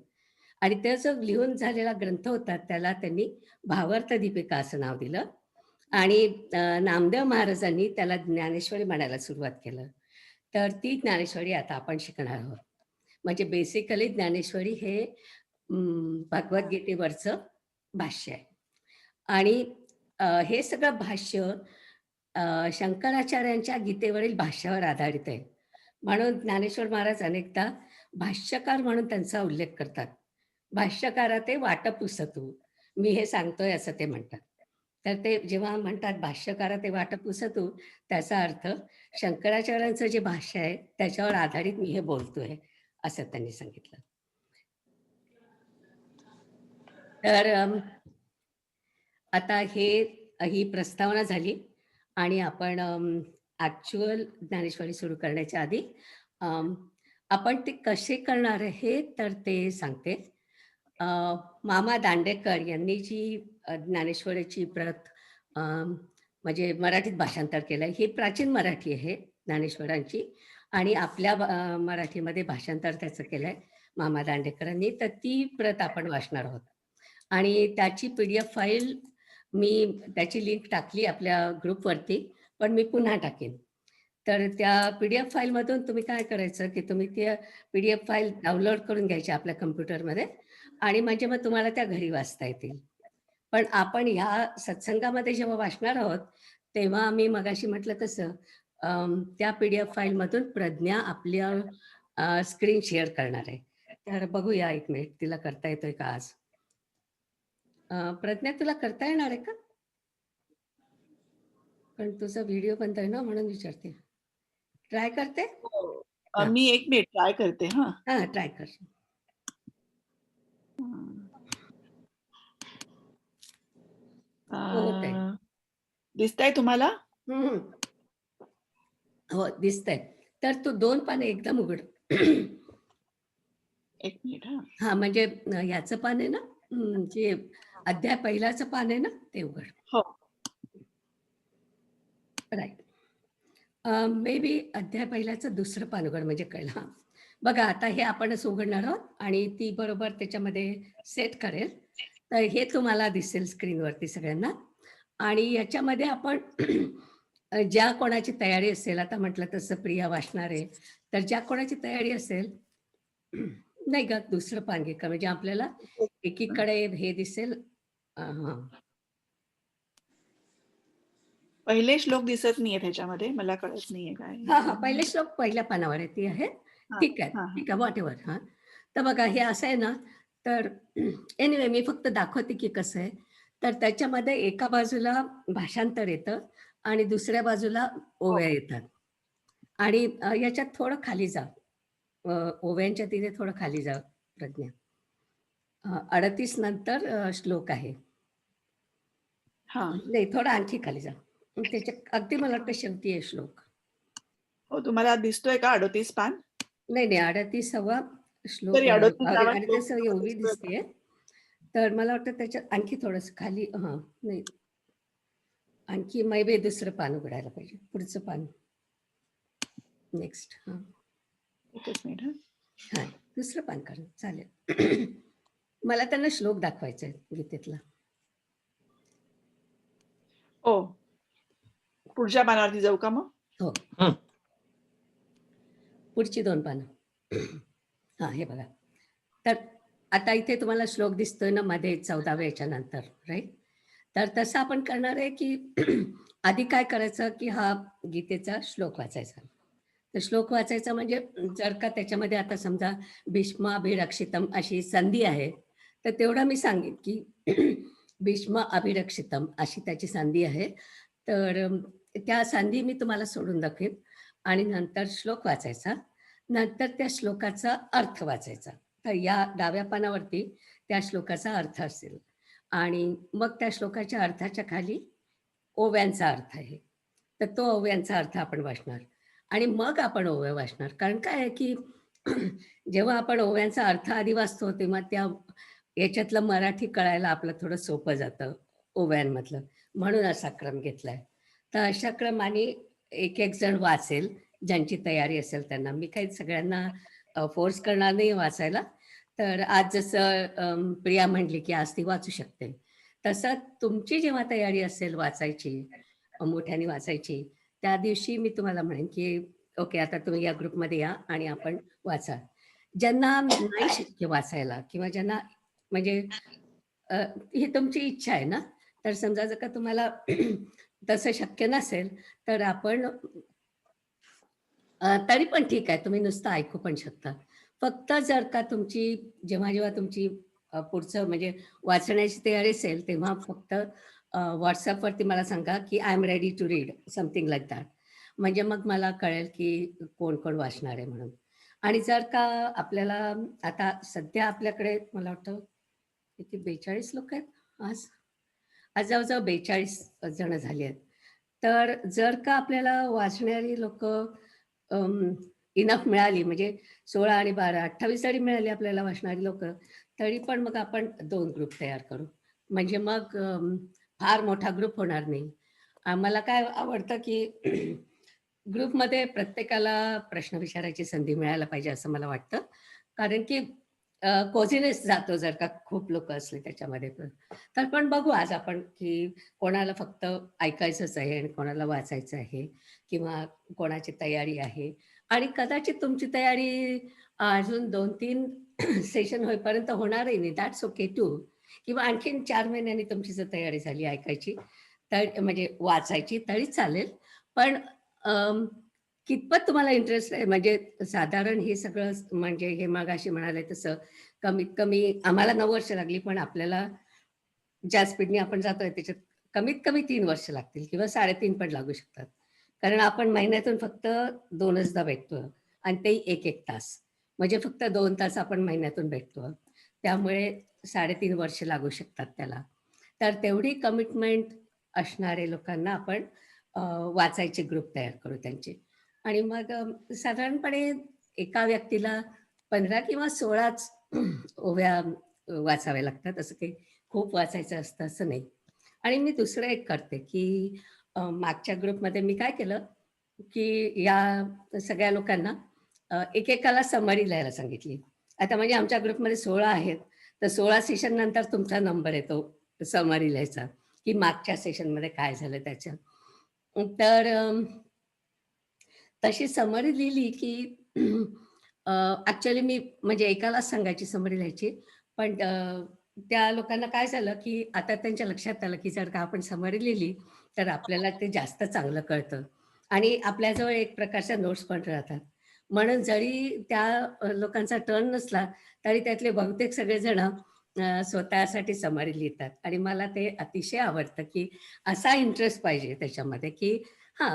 आणि ते जो लिहून झालेला ग्रंथ होता त्याला त्यांनी भावार्थ दीपिका असं नाव दिलं आणि नामदेव महाराजांनी त्याला ज्ञानेश्वरी म्हणायला सुरुवात केलं. तर ती ज्ञानेश्वरी आता आपण शिकणार आहोत. म्हणजे बेसिकली ज्ञानेश्वरी हे भगवद्गीतेवरचं भाष्य आहे आणि हे सगळं भाष्य शंकराचार्यांच्या गीतेवरील भाष्यावर आधारित आहे. म्हणून ज्ञानेश्वर महाराज अनेकदा भाष्यकार म्हणून त्यांचा उल्लेख करतात. भाष्यकारा ते वाटपुसतू, मी हे सांगतोय असं ते म्हणतात. तर ते जेव्हा म्हणतात भाष्यकारा ते वाटपुसतू त्याचा अर्थ शंकराचार्यांचं जे भाष्य आहे त्याच्यावर आधारित मी हे बोलतोय असं त्यांनी सांगितलं. तर आता ही प्रस्तावना झाली आणि आपण ॲक्च्युअल ज्ञानेश्वरी सुरू करण्याच्या आधी आपण ते कसे करणार आहे तर ते सांगते. मामा दांडेकर यांनी जी ज्ञानेश्वरीची प्रत म्हणजे मराठीत भाषांतर केलं आहे. ही प्राचीन मराठी आहे ज्ञानेश्वरांची आणि आपल्या मराठीमध्ये भाषांतर त्याचं केलं आहे मामा दांडेकरांनी. तर ती प्रत आपण वाचणार आहोत आणि त्याची PDF फाईल मी त्याची लिंक टाकली आपल्या ग्रुपवरती, पण मी पुन्हा टाकेन. तर त्या PDF फाईलमधून तुम्ही काय करायचं की तुम्ही त्या PDF फाईल डाउनलोड करून घ्यायच्या आपल्या कम्प्युटरमध्ये आणि म्हणजे मग तुम्हाला त्या घरी वाचता येतील. पण आपण ह्या सत्संगामध्ये जेव्हा वाचणार आहोत तेव्हा मी मगाशी म्हटलं तसं त्या PDF फाईलमधून प्रज्ञा आपल्या स्क्रीन शेअर करणार आहे. तर बघूया 1 मिनिट तिला करता येतोय का आज. प्रज्ञा तुला करता येणार आहे का? पण तुझा व्हिडिओ बंद आहे ना म्हणून विचारते. ट्राय करते? मी 1 मिनिट ट्राय करते. हां, ट्राय कर. होतंय. दिसतंय तुम्हाला? हो, दिसतंय. तर तू 2 पाने एकदम उघड. 1 मिनिट हां, म्हणजे याचं पान आहे ना, जे अध्याय पहिल्याचं पान आहे ना, ते उघड. हो. राईट. मे बी अध्याय पहिल्याचं दुसरं पान उघड म्हणजे कळलं. हां. बघा आता हे आपणच उघडणार आहोत आणि ती बरोबर त्याच्यामध्ये सेट करेल. तर हे तुम्हाला दिसेल स्क्रीनवरती सगळ्यांना आणि याच्यामध्ये आपण ज्या कोणाची तयारी असेल, आता म्हटलं तसं प्रिया वाचणार आहे, तर ज्या कोणाची तयारी असेल नाही का दुसरं पान घे का म्हणजे आपल्याला एकीकडे हे दिसेल. हां. पहिले श्लोक दिसत नाहीये त्याच्यामध्ये. मला कळत नाहीये काय हां, आहे. हां. पहिले श्लोक पहिल्या पानावर आहे ती आहे. हां, ठीक आहे, हां, हां. ठीक आहे. व्हॉटएव्हर हां. तर बघा हे असं आहे ना, तर एनिवे मी फक्त दाखवते की कसं आहे. तर त्याच्यामध्ये एका बाजूला भाषांतर येतं आणि दुसऱ्या बाजूला हो. ओव्या येतात. आणि याच्यात थोडं खाली जा. ओव्यांच्या तिथे थोडं खाली जा प्रज्ञा. 38 नंतर श्लोक आहे. हां. नाही थोडं आणखी खाली जा. त्याच्या अगदी मला वाटतं शेवटी आहे श्लोक. हो, तुम्हाला दिसतोय का 38 पान? नाही, नाही 38वा श्लोक तरी 38वा श्लोक 38 तुम्हाला एवढी दिसतोय का? दिसतीये. तर मला वाटतं त्याच्यात आणखी थोडंसं खाली नाही. आणखी मे बी दुसरं पान उघडायला पाहिजे. पुढचं पान. नेक्स्ट एकच मिनिट हां. हां, दुसरं पान काढा चालेल. मला त्यांना श्लोक दाखवायचा आहे गीतेतला. हो. पुढच्या पानावरती जाऊ का मग? हो. हं. पुढची 2 पानं. हां, हे बघा. तर आता इथे तुम्हाला श्लोक दिसतोय ना मध्ये 14व्या याच्यानंतर, राइट? तर तसं आपण करणार आहे, की आधी काय करायचं, की हा गीतेचा श्लोक वाचायचा. तर श्लोक वाचायचा म्हणजे जर का त्याच्यामध्ये आता समजा भीष्माभिरक्षितम अशी संधी आहे, तर तेवढं मी सांगेन, की भीष्म अभिरक्षितम अशी त्याची संधी आहे. तर त्या संधी मी तुम्हाला सोडून दाखवेन आणि नंतर श्लोक वाचायचा. नंतर त्या श्लोकाचा अर्थ वाचायचा. तर या डाव्या पानावरती त्या श्लोकाचा अर्थ असेल आणि मग त्या श्लोकाच्या अर्थाच्या खाली ओव्यांचा अर्थ आहे. तर तो ओव्यांचा अर्थ आपण वाचणार आणि मग आपण ओव्या वाचणार. कारण काय आहे, की जेव्हा आपण ओव्यांचा अर्थ आधी वाचतो, तेव्हा त्या याच्यातलं मराठी कळायला आपलं थोडं सोपं जातं ओव्यांमधलं. म्हणून असा क्रम घेतलाय. तर अशा क्रमाने एक-एक जण वाचेल, ज्यांची तयारी असेल त्यांना. मी काही सगळ्यांना फोर्स करणार नाही वाचायला. तर आज जसं प्रिया म्हटली, की आज ती वाचू शकते. तसं तुमची जेव्हा तयारी असेल वाचायची, मोठ्याने वाचायची, त्या दिवशी मी तुम्हाला म्हणेन, की ओके आता तुम्ही या ग्रुपमध्ये या आणि आपण वाचा. ज्यांना नाही शक्य वाचायला किंवा ज्यांना म्हणजे अ, ही तुमची इच्छा आहे ना, तर समजा जर का तुम्हाला तसं शक्य नसेल, तर आपण तरी पण ठीक आहे, तुम्ही नुसतं ऐकू पण शकता. फक्त जर का तुमची जेव्हा-जेव्हा तुमची पुढचं म्हणजे वाचण्याची तयारी असेल, तेव्हा फक्त WhatsAppवरती मला सांगा, की I am ready to read something like that. म्हणजे मग मला कळेल, की कोण-कोण वाचणार आहे म्हणून. आणि जर का आपल्याला आता सध्या आपल्याकडे मला वाटतं किती 42 लोकं आहेत आज? आज जवळ-जवळ 42 जण झाली आहेत. तर जर का आपल्याला वाचणारी लोकं इनफ मिळाली म्हणजे 16 आणि 12, 28 जरी मिळाली आपल्याला वाचणारी लोकं, तरी पण मग आपण 2 ग्रुप तयार करू. म्हणजे मग फार मोठा ग्रुप होणार नाही. मला काय आवडतं, की ग्रुपमध्ये प्रत्येकाला प्रश्न विचारायची संधी मिळायला पाहिजे असं मला वाटतं. कारण की कोझीनेस जातो जर का खूप लोकं असले त्याच्यामध्ये तर. तर पण बघू आज आपण, की कोणाला फक्त ऐकायचंच आहे आणि कोणाला वाचायचं आहे किंवा कोणाची तयारी आहे आणि कदाचित तुमची तयारी अजून 2-3 सेशन होईपर्यंत होणारही नाही. दॅट्स ओके टू किंवा आणखीन 4 महिन्यांनी तुमची जर तयारी झाली ऐकायची, तर म्हणजे वाचायची तरी चालेल. पण अं, कितपत तुम्हाला इंटरेस्ट आहे म्हणजे साधारण हे सगळं म्हणजे हे मगाशी म्हणाले तसं कमीत कमी आम्हाला 9 वर्ष लागली, पण आपल्याला ज्या स्पीडने आपण जातोय त्याच्यात कमीत कमी 3 वर्ष लागतील किंवा 3.5 पण लागू शकतात. कारण आपण महिन्यातून फक्त 2दा भेटतो आणि तेही 1-1 तास. म्हणजे फक्त 2 तास आपण महिन्यातून भेटतो. त्यामुळे 3.5 वर्ष लागू शकतात त्याला. तर तेवढी कमिटमेंट असणारे लोकांना आपण वाचायचे ग्रुप तयार करू त्यांचे. आणि मग साधारणपणे एका व्यक्तीला 15 किंवा 16च ओव्या वाचाव्या लागतात. असं काही खूप वाचायचं असतं असं नाही. आणि मी दुसरं एक करते, की मागच्या ग्रुपमध्ये मी काय केलं, की या सगळ्या लोकांना एकेकाला समरी लिहायला सांगितली. आता म्हणजे आमच्या ग्रुपमध्ये 16 आहेत, तर 16 सेशन नंतर तुमचा नंबर येतो समरी लिहायचा, की मागच्या सेशनमध्ये काय झालं त्याचं. तर तशी समरी लिहिली की ॲक्चुअली मी म्हणजे एकालाच सांगायची समरी लिहायची. पण त्या लोकांना काय झालं, की आता त्यांच्या लक्षात आलं, की जर का आपण समरी लिहिली, तर आपल्याला ते जास्त चांगलं कळतं आणि आपल्याजवळ एक प्रकारच्या नोट्स पण राहतात. म्हणून जरी त्या लोकांचा टर्न नसला, तरी त्यातले बहुतेक सगळेजण स्वतःसाठी समरी लिहितात आणि मला ते अतिशय आवडतं, की असा इंटरेस्ट पाहिजे त्याच्यामध्ये, की हां,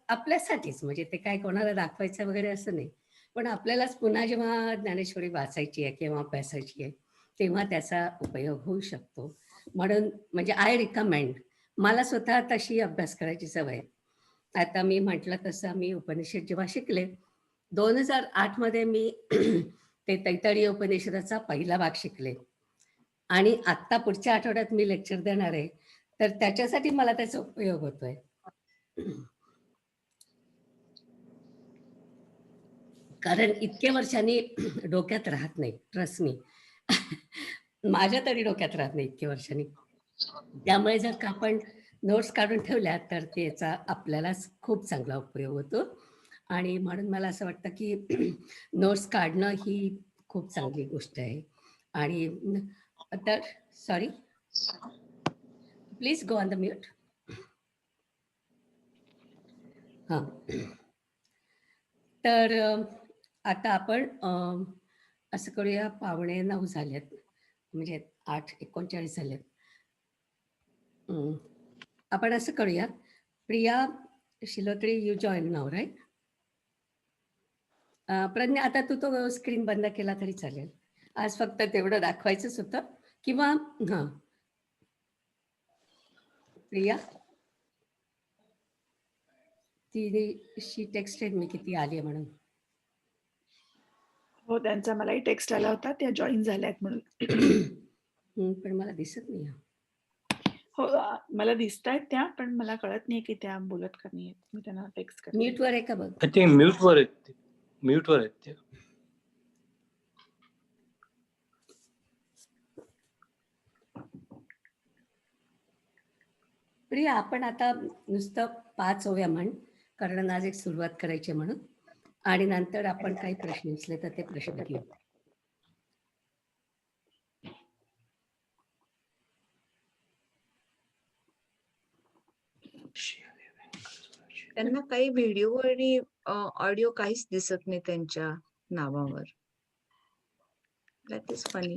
आपल्यासाठीच म्हणजे ते काय कोणाला दाखवायचं वगैरे असं नाही. पण आपल्यालाच पुन्हा जेव्हा ज्ञानेश्वरी वाचायची आहे किंवा अभ्यासाची आहे, तेव्हा त्याचा उपयोग होऊ शकतो. म्हणून म्हणजे आय रिकमेंड. मला स्वतः तशी अभ्यास करायची सवय आहे. आता मी म्हटलं तसं मी उपनिषद जेव्हा शिकले, 2008 मध्ये मी ते तैत्तिरीय उपनिषदाचा पहिला भाग शिकले आणि आत्ता पुढच्या आठवड्यात मी लेक्चर देणार आहे. तर त्याच्यासाठी मला त्याचा उपयोग होतोय. कारण इतक्या वर्षांनी डोक्यात राहत नाही, ट्रस्ट मी. माझ्या तरी डोक्यात राहत नाही इतक्या वर्षांनी. त्यामुळे जर का आपण नोट्स काढून ठेवल्या, तर त्याचा आपल्यालाच खूप चांगला उपयोग होतो आणि म्हणून मला असं वाटतं, की नोट्स काढणं ही खूप चांगली गोष्ट आहे आणि तर sorry, please go on the mute. हां. तर आता आपण असं करूया 8:45 झालेत. म्हणजे 8:39 झालेत. आपण असं करूया, Priya Shilotre you join now right? Pragya आता तू तो स्क्रीन बंद केला तरी चालेल. आज फक्त तेवढं दाखवायचंच होतं किंवा हां. प्रिया? शी टेक्स्टेड मी किती आली आहे म्हणून. हो, त्यांचा मलाही टेक्स्ट आला होता. त्या जॉइन झाल्यात म्हणून. पण मला दिसत नाही आहे. हो, मला दिसतायत त्या, पण मला कळत नाही की त्या बोलत का नाहीयेत. मी त्यांना टेक्स्ट करते. म्यूटवर आहे का बघ. आय थिंक म्यूटवर आहेत ते. म्यूटवर आहेत ते. प्रिया आपण आता नुसतं 5 ओव्या म्हण, कारण आज एक सुरुवात करायची म्हणून आणि नंतर आपण काही प्रश्न असले तर ते प्रश्न घेऊ. त्यांना काही व्हिडिओ आणि ऑडिओ काहीच दिसत नाही त्यांच्या नावावर. That is funny.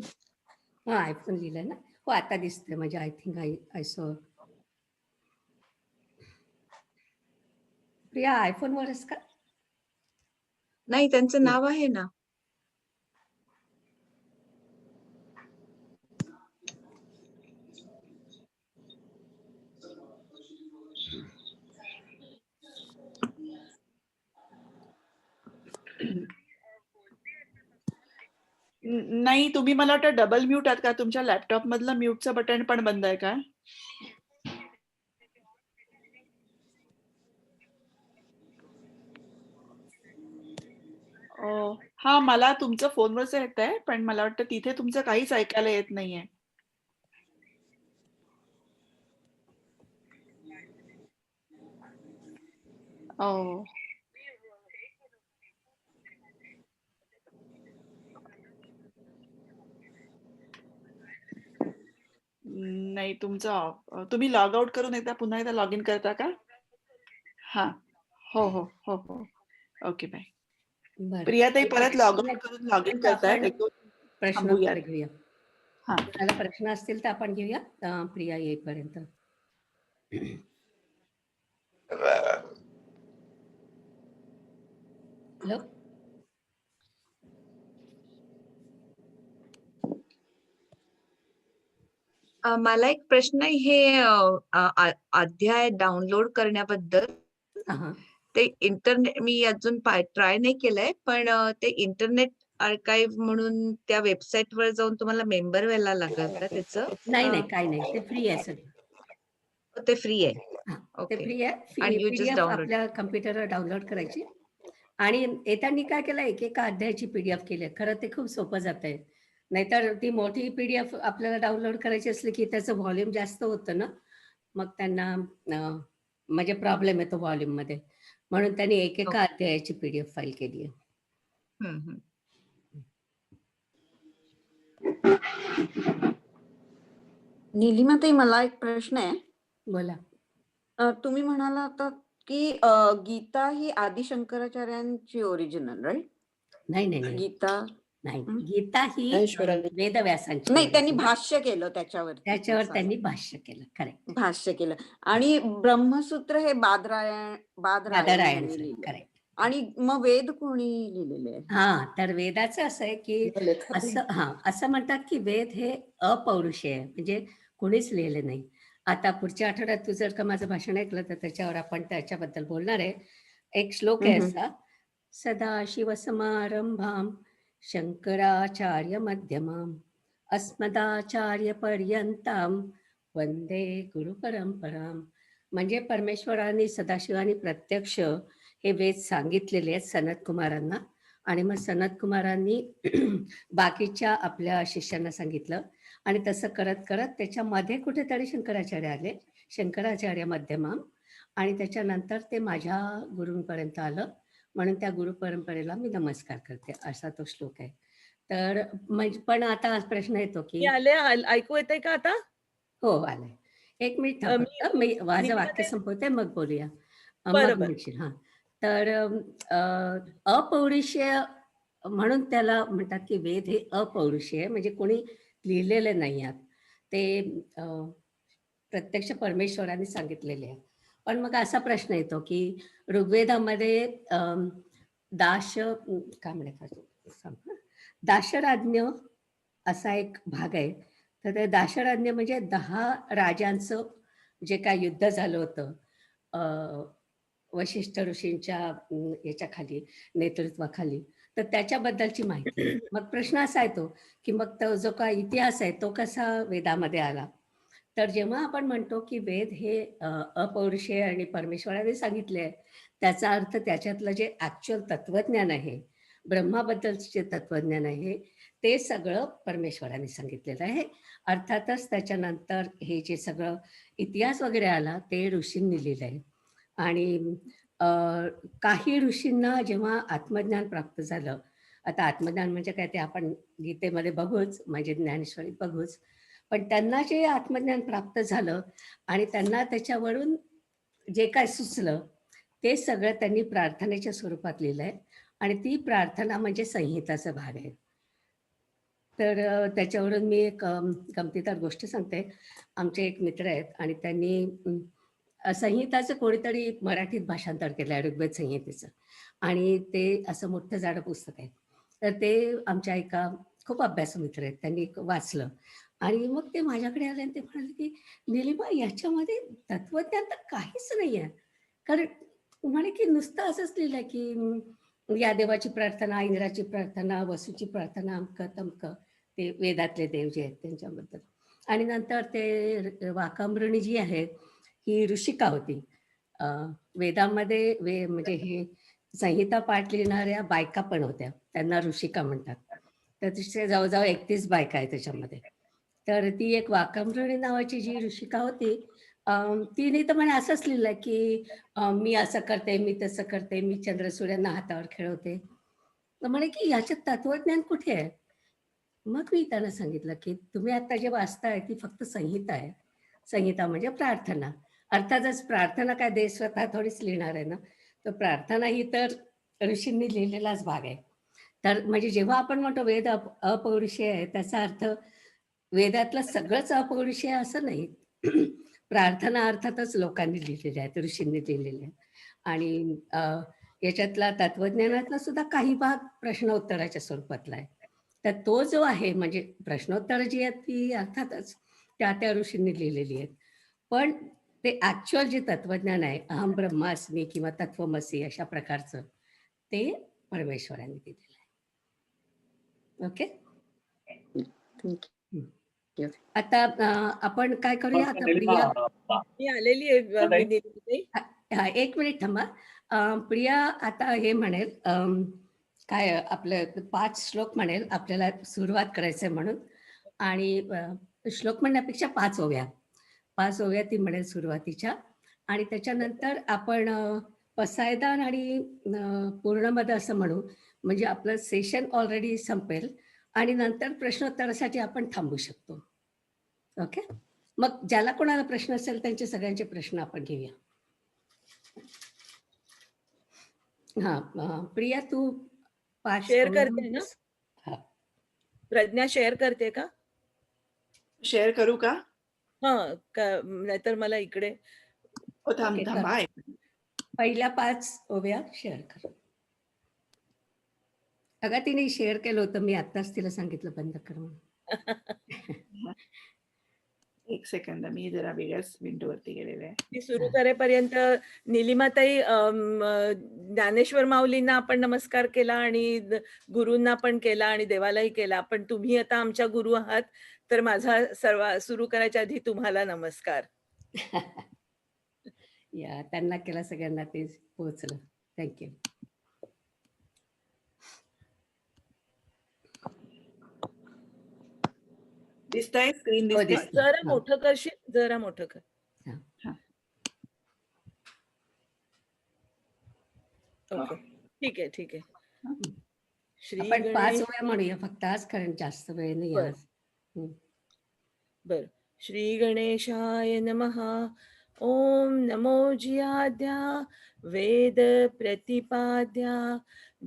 हां, आयफोन लिहिलंय ना? हो, आता दिसतंय म्हणजे I think I saw. Priya आयफोनवरच का? नाही, त्यांचं नाव आहे ना. नाही, तुम्ही मला वाटतं डबल म्यूट आहात का? तुमच्या लॅपटॉप मधलं म्यूटचं बटन पण बंद आहे का? हां, मला तुमचं फोनवरचं येतंय, पण मला वाटतं तिथे तुमचं काहीच ऐकायला येत नाहीये. ओह! नाही, तुमचं तुम्ही लॉग आउट करून पुन्हा एकदा लॉग इन करता का? हां. हो. Okay, bye. बरं. प्रियाताई परत लॉग आउट नाही, करून लॉग इन आता करतायत. आपण 1-2 प्रश्नोत्तर थांबूयात. घेऊया. हां. कोणाला प्रश्न असतील तर आपण घेऊया प्रिया येईपर्यंत. हॅलो? मला एक प्रश्न आहे हे अध्याय डाउनलोड करण्याबद्दल. हां, हां. ते इंटरनेट मी अजून ट्राय नाही केलंय, पण ते इंटरनेट आर्काइव्ह म्हणून त्या वेबसाईटवर जाऊन तुम्हाला मेंबर व्हायला लागेल का त्याचं? नाही, काही नाही. ते फ्री आहे सगळं. ते फ्री आहे. हां, ते ओके. फ्री आहे. आणि यू जस्ट पीडीएफ डाउनलोड. आपल्या कॉम्प्युटरवर डाउनलोड करायची आणि येताना काय केलं, एकेका अध्यायाची पीडीएफ केली आहे. खरं ते खूप सोपं जातंय. नाहीतर ती मोठी पीडीएफ आपल्याला डाउनलोड करायची असली, की त्याचं व्हॉल्यूम जास्त होतं ना, मग त्यांना म्हणजे प्रॉब्लेम येतो व्हॉल्यूममध्ये. म्हणून त्यांनी एकेका ओके. अध्यायाची PDF फाईल केली आहे. हं, हं. निलिमाताई, मला एक प्रश्न आहे. बोला. तुम्ही म्हणाला आता की गीता ही आदि शंकराचार्यांची ओरिजिनल, राईट? नाही, नाही, नाही. गीता नाही. हं. गीता ही ऐश्वर्या. वेदव्यासांची नाही, त्यांनी ओरिजिनल. भाष्य केलं त्याच्यावरती. त्याच्यावर असं. त्यांनी भाष्य केलं. करेक्ट. भाष्य केलं आणि ब्रह्मसूत्र हे बादरायण यांनी बादरायणचं. लिहिलं. करेक्ट. आणि मग वेद कोणी लिहिलेले आहे? हा, तर वेदाचं असं आहे की असं म्हणतात की वेद हे अपौरुषेय आहे, म्हणजे कोणीच लिहिले नाही. आता पुढच्या आठवड्यात तू जर का माझं भाषण ऐकलं तर त्याच्यावर आपण त्याच्याबद्दल बोलणार आहे. एक श्लोक आहे असा, सदाशिवसमारंभां शंकराचार्य मध्यमाम् अस्मदाचार्य पर्यंतां वंदे गुरु परंपराम. म्हणजे परमेश्वरांनी सदाशिवानी प्रत्यक्ष हे वेद सांगितलेले आहेत सनत कुमारांना, आणि मग सनत कुमारांनी बाकीच्या आपल्या शिष्यांना सांगितलं, आणि तसं करत करत त्याच्यामध्ये कुठेतरी शंकराचार्य आले, शंकराचार्य मध्यमाम, आणि त्याच्यानंतर ते माझ्या गुरूंपर्यंत आलं. म्हणून त्या गुरु परंपरेला मी नमस्कार करते, असा तो श्लोक आहे. तर म्हणजे पण आता प्रश्न येतो की ऐकू येतंय का आता? हो, आलंय. एक मिनिट थांब फक्त, मी माझं वाक्य संपवते मग बोलूया. मग म्हणशील. हा, तर अपौरुषेय म्हणून त्याला म्हणतात की वेद हे अपौरुषेय, म्हणजे कोणी लिहिलेले नाही आहेत, ते प्रत्यक्ष परमेश्वराने सांगितलेले आहे. पण मग असा प्रश्न येतो की ऋग्वेदामध्ये काय म्हणतात, दाशराज्ञ असा एक भाग आहे. तर ते दाशराज्ञ म्हणजे 10 राजांचं जे काय युद्ध झालं होतं वशिष्ठ ऋषींच्या याच्याखाली, नेतृत्वाखाली, तर त्याच्याबद्दलची माहिती. मग प्रश्न असा येतो की मग तो जो काय इतिहास आहे तो कसा वेदामध्ये आला. तर जेव्हा आपण म्हणतो की वेद हे अपौरुषेय आणि परमेश्वराने सांगितले आहे, त्याचा अर्थ त्याच्यातलं जे ॲक्च्युअल तत्वज्ञान आहे, ब्रह्माबद्दलचं जे तत्वज्ञान आहे, ते सगळं परमेश्वराने सांगितलेलं आहे. अर्थातच त्याच्यानंतर हे जे सगळं इतिहास वगैरे आला ते ऋषींनी लिहिलं आहे. आणि काही ऋषींना जेव्हा आत्मज्ञान प्राप्त झालं, आता आत्मज्ञान म्हणजे काय ते आपण गीतेमध्ये बघूच, म्हणजे ज्ञानेश्वरीत बघूच, पण त्यांना जे आत्मज्ञान प्राप्त झालं आणि त्यांना त्याच्यावरून जे काय सुचलं ते सगळं त्यांनी प्रार्थनेच्या स्वरूपात लिहिलं आहे, आणि ती प्रार्थना म्हणजे संहिताचा भाग आहे. तर त्याच्यावरून मी एक गमतीदार गोष्ट सांगते. आमचे एक मित्र आहेत आणि त्यांनी संहिताचं कोणीतरी मराठीत भाषांतर केलं आहे, ऋग्वेद संहितेचं, आणि ते असं मोठं जाडं पुस्तक आहे. तर ते आमच्या एका खूप अभ्यासू मित्र आहेत, त्यांनी वाचलं आणि मग ते माझ्याकडे आले आणि ते म्हणाले की निलिमा, याच्यामध्ये तत्वज्ञान तर काहीच नाही आहे. कारण म्हणे की नुसतं असंच लिहिलं की या देवाची प्रार्थना, इंद्राची प्रार्थना, वसूची प्रार्थना, अमकं तमकं, ते वेदातले देव जे आहेत त्यांच्याबद्दल. आणि नंतर ते वाकांबरणी जी आहे ही ऋषिका होती. वेदामध्ये म्हणजे हे संहिता पाठ लिहिणाऱ्या बायका पण होत्या, त्यांना ऋषिका म्हणतात. तर तिथे जवळजवळ 31 बायका आहेत त्याच्यामध्ये. तर ती एक वाकांबरणी नावाची जी ऋषिका होती, तिने तर म्हणे असंच लिहिलं की मी असं करते, मी तसं करते, मी चंद्रसूर्यांना हातावर खेळवते. तर म्हणे की याच्यात तत्वज्ञान कुठे आहे? मग मी त्यांना सांगितलं की तुम्ही आता जे वाचताय ती फक्त संहिता आहे. संहिता म्हणजे प्रार्थना. अर्थातच प्रार्थना काय देव स्वतः थोडीच लिहिणार आहे ना, तर प्रार्थना ही तर ऋषींनी लिहिलेलाच भाग आहे. तर म्हणजे जेव्हा आपण म्हणतो वेद अपौरुषेय आहे, त्याचा अर्थ वेदातलं सगळंच अपौरुषेय असं नाही. प्रार्थना अर्थातच लोकांनी लिहिलेल्या आहेत, ऋषींनी लिहिलेल्या आहेत. आणि याच्यातला तत्वज्ञानातला सुद्धा काही भाग प्रश्नोत्तराच्या स्वरूपातला आहे. तर तो जो आहे, म्हणजे प्रश्नोत्तर जी आहेत ती अर्थातच त्या ऋषींनी लिहिलेली आहेत. पण ते ॲक्च्युअल जे तत्वज्ञान आहे, अहम ब्रह्मास्मी किंवा तत्वमसी अशा प्रकारचं, ते परमेश्वराने दिलेलं आहे. ओके. आता आपण काय करूया, आता प्रिया मी आलेली आहे. एक मिनिट थांबा. प्रिया आता हे म्हणेल, काय आपलं 5 श्लोक म्हणेल, आपल्याला सुरुवात करायचंय म्हणून. आणि श्लोक म्हणण्यापेक्षा 5 ओव्या ती म्हणेल सुरुवातीच्या. आणि त्याच्यानंतर आपण पसायदान आणि पूर्णमद असं म्हणू, म्हणजे आपलं सेशन ऑलरेडी संपेल आणि नंतर प्रश्नोत्तरासाठी आपण थांबू शकतो. ओके. मग ज्याला कोणाला प्रश्न असेल त्यांचे सगळ्यांचे प्रश्न आपण घेऊया. हां, प्रिया तू 5 शेअर बोलणार करते ना? होतीस? हां. प्रज्ञा शेअर करते का? शेअर करू का? हां, नाहीतर मला इकडे हो, थांब ओके, थांब कर. हा. पहिल्या 5 ओव्या शेअर कर. अगं तिने शेअर केलं होतं, मी आत्ताच तिला सांगितलं बंद कर म्हणून. एक सेकंद, मी जरा वेगळ्याच विंडोवरती गेलेले आहे. ती सुरू हां. करेपर्यंत निलिमाताई ज्ञानेश्वर माऊलींना आपण नमस्कार केला आणि गुरूंना पण केला आणि देवालाही केला. पण तुम्ही आता आमच्या गुरु आहात, तर माझा सुरू करायच्या आधी तुम्हाला नमस्कार. या त्यांना केला, सगळ्यांना ते पोहोचलं. थँक्यू. दिसतंय? स्क्रीन हो, दिसते? दिसतंय. जरा हां. मोठं करशील? जरा मोठं कर. हां. हां. ओके. ठीक आहे, ठीक आहे. हं. श्री आपण 5 गणेश ओव्या म्हणूया फक्त आज, कारण जास्त वेळ नाही बरं. आज. हं. बरं. श्री गणेशाय नमः. ओम नमो जियाद्या वेद प्रतिपाद्या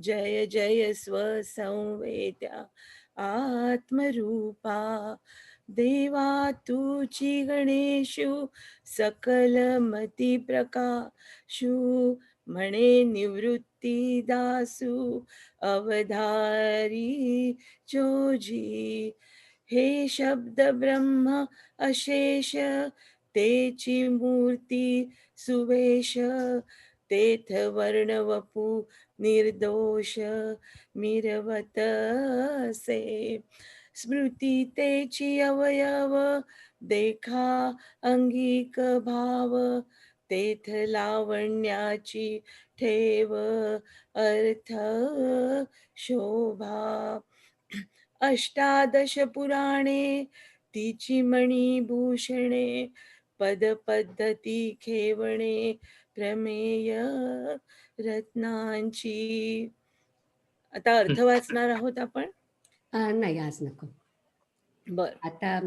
जय जय स्वसंवेद्या आत्मरूपा देवा तुची गणेशु सकल मती प्रकाशु म्हणे निवृत्ती दासु अवधारी जोजी हे शब्द ब्रह्म अशेष तेची मूर्ती सुवेश तेथ वर्ण वपू निर्दोष मिरवत से स्मृती तेची अवयव देखा अंगिक भाव तेथ लावण्याची ठेव अर्थ शोभा अष्टादश पुराणे तिची मणिभूषणे पद पद्धती खेवणे प्रमेय रत्नांची. आता अर्थ वाचणार आहोत आपण. नाही आज नको. बर, आता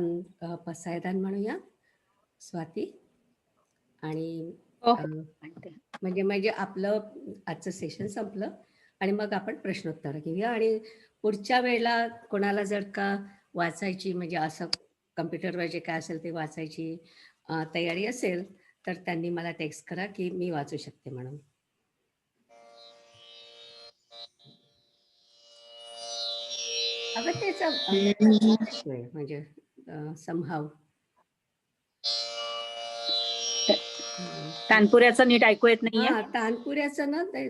पसायदान म्हणूया स्वाती. आणि हो, अ, म्हणते. म्हणजे आपलं आजचं सेशन संपलं आणि मग आपण प्रश्नोत्तर घेऊया. आणि पुढच्या वेळेला कोणाला जर का वाचायची, म्हणजे असं कम्प्युटरवर जे काय असेल ते वाचायची तयारी असेल, तर त्यांनी मला टेक्स्ट करा की मी वाचू शकते म्हणून. अगं त्याचा म्हणजे समहाव तानपुऱ्याचं नीट ऐकू येत नाहीये. हा, तानपुऱ्याचं ना ते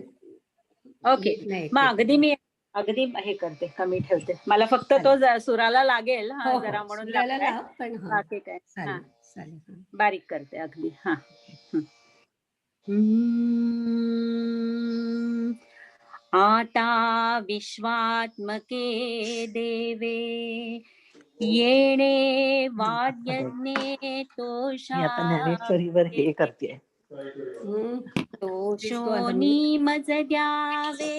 ओके. नाही मग ऐकू अगदी हे करते, कमी ठेवते. मला फक्त चालेल. तो सुराला लागेल हो, हा, हो, जरा म्हणून सुराला लागलाय. लाव, पण हा बाकी काय हा, चालेल चालेल. हां. बारीक करते अगदी. हा. आता विश्वात्मके देवे येणे वाद्यज्ञे मी आता ज्ञानेश्वरीवर हे करते. तोषोनी मज द्यावे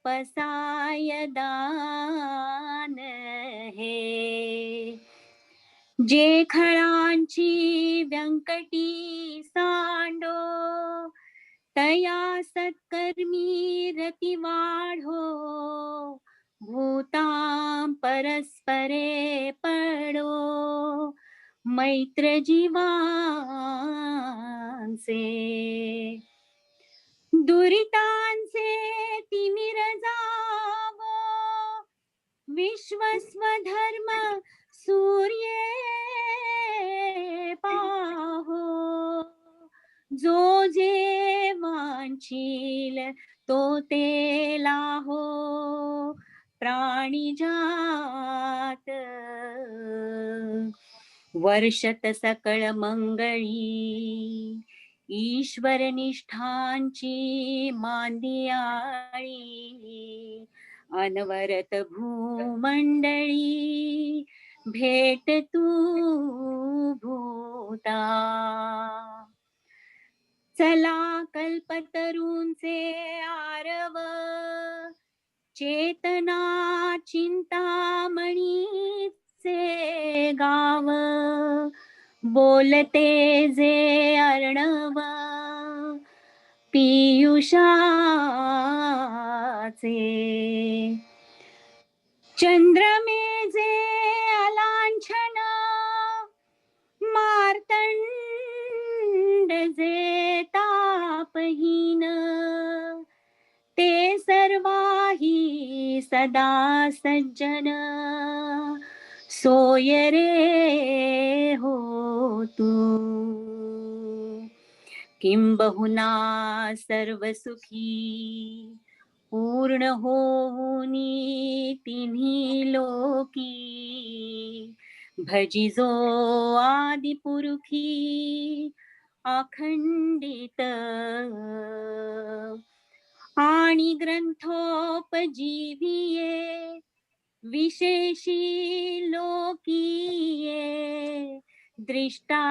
पसायदान हे जे खळांची व्यंकटी सांडो तया सत्कर्मी रती वाढो भूतां परस्परे पडो मैत्र जीवांचे दुरितांचे तिमिर जावो विश्वस्वधर्म सूर्ये पाहो जो जे वांछील तो ते लाहो प्राणिजात वर्षत सकळ मंगळी ईश्वर निष्ठांची मांदियाळी अनवरत भूमंडळी भेट तू भूता. चला कल्पतरूंचे आरव, चेतना चिंतामणीचे गाव, बोलते जे अर्णव पियुषाचे, चंद्रमे जे अलांछन, मार्तंड जे तापहीन, ते सर्वाही सदा सज्जन, सोय रे हो तू. किंबहुना सर्व सुखी पूर्ण होऊनी तिन्ही लोकी, भजिजो आदिपुरुखी अखंडित, आणि ग्रंथोपजीविये विशेषी लोकीये, दृष्टा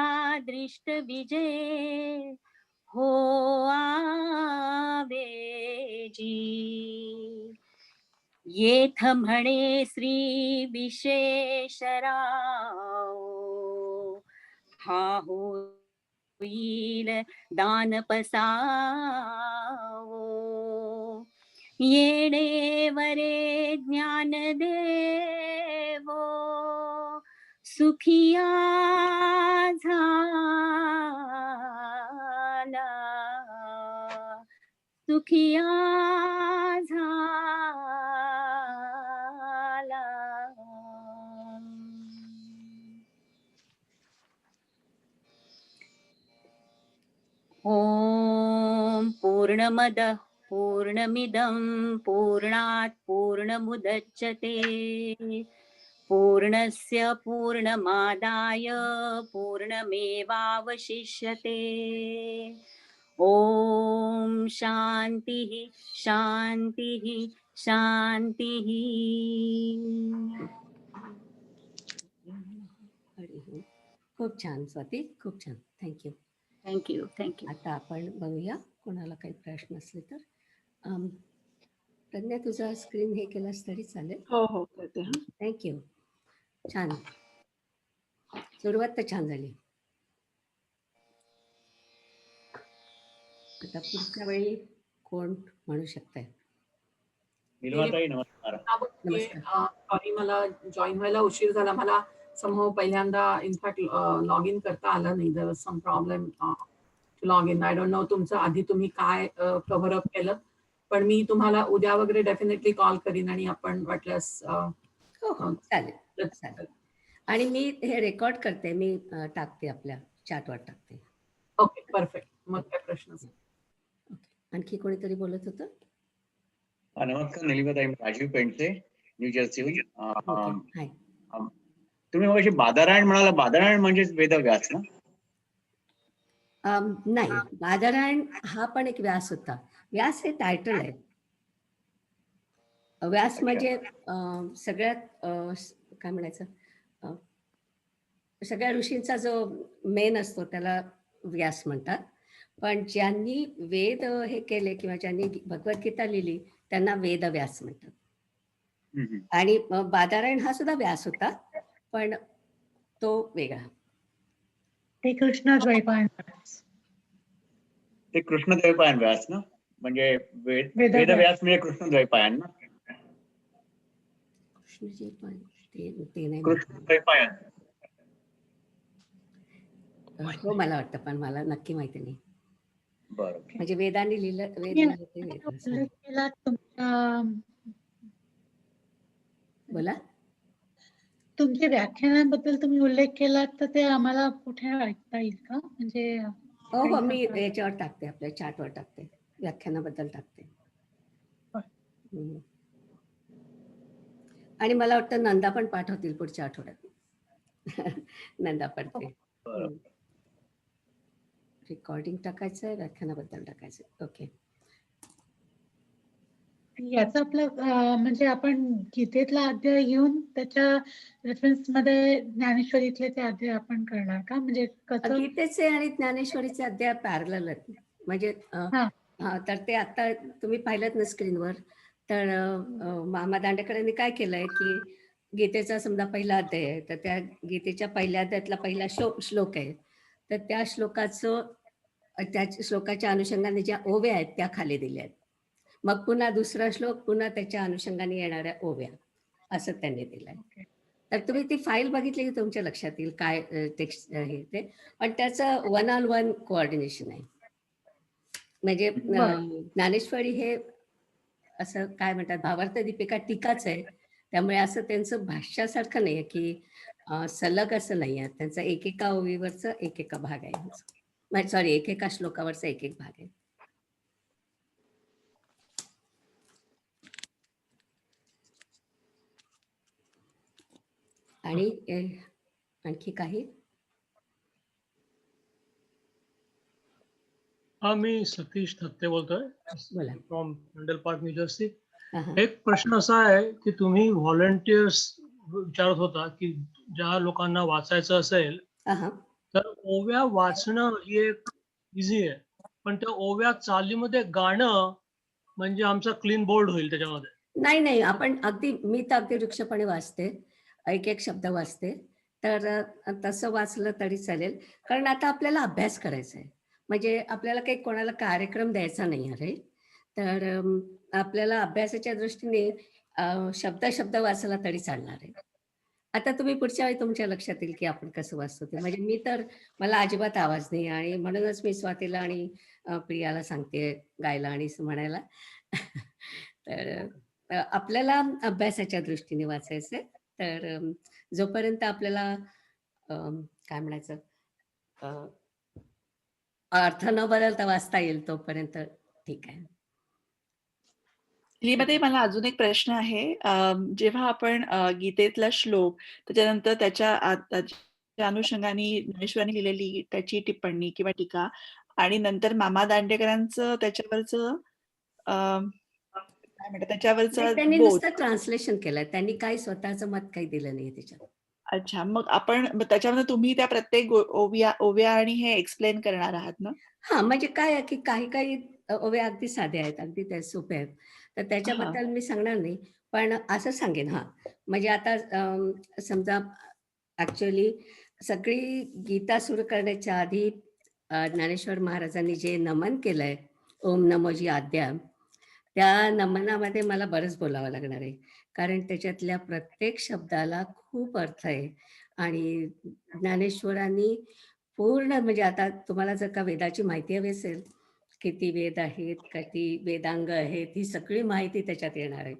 दृष्ट विजय हो आवेजी. येथ म्हणे श्री विशेषराव, हा होईल दान पसावो, येणे वरे ज्ञान देवो, सुखिया झाला, सुखिया झाला. ओम पूर्णमद पूर्णमिदं पूर्णात् पूर्णमुदच्यते, पूर्णस्य पूर्णमादाय पूर्णमेवावशिष्यते. ओम शांती शांती शांती. खूप छान स्वाती, खूप छान. थँक्यू. Thank you thank you. आता आपण बघूया कोणाला काही प्रश्न असले तर. प्रज्ञा, तुझा स्क्रीन हे केलास तरी चालेल. हो हो करते. हा थँक्यू. छान, सुरुवात तर छान झाली. आता पुढच्या वेळी कोण म्हणू शकताय? नीलिमाताई नमस्कार. नमस्कार. सॉरी, मला जॉईन व्हायला उशीर झाला. मला समूह पहिल्यांदा इनफॅक्ट लॉग इन करता आलं नाही. There was some problem to log in. I don't know तुमचं आधी तुम्ही काय कव्हर अप केलं, पण मी तुम्हाला उद्या वगैरे डेफिनेटली कॉल करीन आणि आपण वाटल्यास हो हो चालेल चालेल. आणि मी हे रेकॉर्ड करते, मी टाकते आपल्या चॅटवर टाकते. Okay perfect. मग काय प्रश्न नाही. आणखी कोणीतरी बोलत होतं? नमस्कार नीलिमाताई, मी राजीव पेंडसे, न्यू जर्सीहून. हाय. तुम्ही मगाशी बादरायण म्हणाला. बादरायण म्हणजेच वेदव्यास ना? नाही, बादरायण हा पण एक व्यास होता. व्यास हे टायटल आहे. व्यास म्हणजे सगळ्यात काय म्हणायचं, सगळ्या ऋषींचा जो मेन असतो त्याला व्यास म्हणतात. पण ज्यांनी वेद हे केले किंवा ज्यांनी भगवद्गीता लिहिली त्यांना वेदव्यास म्हणतात. आणि बादरायण हा सुद्धा व्यास होता, पण तो वेगळा. ते कृष्णद्वैपायन. ते कृष्णद्वैपायन व्यास ना, म्हणजे वेदव्यास म्हणजे कृष्णद्वैपायन ना? कृष्णद्वैपायन हो मला वाटतं, पण मला नक्की माहिती नाही. बरं. म्हणजे वेदांनी लिहिलं बोला. तुमच्या व्याख्यानाबद्दल तुम्ही उल्लेख केला तर ते आम्हाला कुठे ऐकता येईल का? म्हणजे हो हो, मी याच्यावर टाकते, आपल्या चॅटवर टाकते, व्याख्यानाबद्दल टाकते. आणि मला वाटतं नंदा पण पाठवतील पुढच्या आठवड्यात. नंदा पडते. रेकॉर्डिंग टाकायचं आहे, व्याख्यानाबद्दल टाकायचं. ओके. याचा आपलं म्हणजे आपण गीतेतला अध्याय घेऊन त्याच्या रेफरन्स मध्ये ज्ञानेश्वरीतले ते अध्याय आपण करणार का? म्हणजे कसं गीतेचे आणि ज्ञानेश्वरीचे अध्याय पॅरलल आहेत. म्हणजे हा. हा, तर ते आता तुम्ही पाहिलं ना स्क्रीनवर, तर मामा दांडेकरांनी काय केलंय की गीतेचा समजा पहिला अध्याय आहे, तर त्या गीतेच्या पहिल्या अध्यायातला पहिला श्लोक आहे, तर त्या त्या श्लोकाच्या अनुषंगाने ज्या ओव्या आहेत त्या खाली दिल्या आहेत. मग पुन्हा दुसरा श्लोक, पुन्हा त्याच्या अनुषंगाने येणाऱ्या ओव्या, असं त्यांनी दिलंय. ओके. तर तुम्ही ती फाईल बघितली की तुमच्या लक्षात येईल काय टेक्स्ट आहे ते, पण त्याचं 1-on-1 कोऑर्डिनेशन आहे. म्हणजे बरं. ज्ञानेश्वरी हे असं काय म्हणतात, भावार्थ दीपिका टीकाच आहे. त्यामुळे असं त्यांचं भाष्यासारखं नाहीये की सलग असं नाही आहे. त्यांचा एकेका ओवीवरचा एकेका भाग आहे. सॉरी, एकेका श्लोकावरचा एक भाग आहे. आणि आणखी काही? हा, मी सतीश थत्ते बोलतोय बोला. From Mandal park, new Jersey. हा, हा. एक प्रश्न असा आहे की तुम्ही व्हॉलंटियर्स विचारत होता की ज्या लोकांना वाचायचं असेल हा, हा. तर ओव्या वाचणं ही एक इझी आहे, पण त्या ओव्या चालीमध्ये गाणं म्हणजे आमचा क्लीन बोर्ड होईल त्याच्यामध्ये. नाही, आपण मी तर अगदी वृक्षपणे वाचते, एक शब्द वाचते, तर तसं वाचलं तरी चालेल. कारण आता आपल्याला अभ्यास करायचा आहे, म्हणजे आपल्याला काही कोणाला कार्यक्रम द्यायचा नाही आहे. तर आपल्याला अभ्यासाच्या दृष्टीने शब्द वाचला तरी चालणार आहे. आता तुम्ही पुढच्या वेळी तुमच्या लक्षात येईल की आपण कसं वाचतो ते. म्हणजे मला अजिबात आवाज नाही, आणि म्हणूनच मी स्वातीला आणि प्रियाला सांगते गायला आणि म्हणायला. तर आपल्याला अभ्यासाच्या दृष्टीने वाचायचंय. तर जोपर्यंत आपल्याला काय म्हणायचं, अर्थ न बदलता वाचता येईल तोपर्यंत ठीक आहे. लीमध्ये मला अजून एक प्रश्न आहे. जेव्हा आपण गीतेतला श्लोक, त्याच्यानंतर त्याच्या अनुषंगाने ज्ञानेश्वरांनी लिहिलेली त्याची टिप्पणी किंवा टीका, आणि नंतर मामा दांडेकरांचं त्याच्यावरचं काय म्हणतात, त्याच्यावरचं त्यांनी बोध. नुसतं ट्रान्सलेशन केलंय, त्यांनी काही स्वतःचं मत काही दिलं नाही त्याच्यात. अच्छा, मग त्याच्यामध्ये तुम्ही त्या प्रत्येक ओव्या आणि हे एक्सप्लेन करणार आहात ना? हा, म्हणजे काय आहे की काही ओव्या अगदी साध्या आहेत, अगदी त्या सोप्या आहेत, तर त्याच्याबद्दल मी सांगणार नाही, पण असं सांगेन. हा, म्हणजे आता समजा ऍक्च्युअली सगळी गीता सुरू करण्याच्या आधी ज्ञानेश्वर महाराजांनी जे नमन केलंय, ओम नमोजी आद्या, त्या नमनामध्ये मला बरंच बोलावं लागणार आहे, कारण त्याच्यातल्या प्रत्येक शब्दाला खूप अर्थ आहे. आणि ज्ञानेश्वरांनी पूर्ण, म्हणजे आता तुम्हाला जर का वेदाची माहिती हवी असेल, किती वेद आहेत, किती वेदांग आहेत, ही सगळी माहिती त्याच्यात येणार आहे.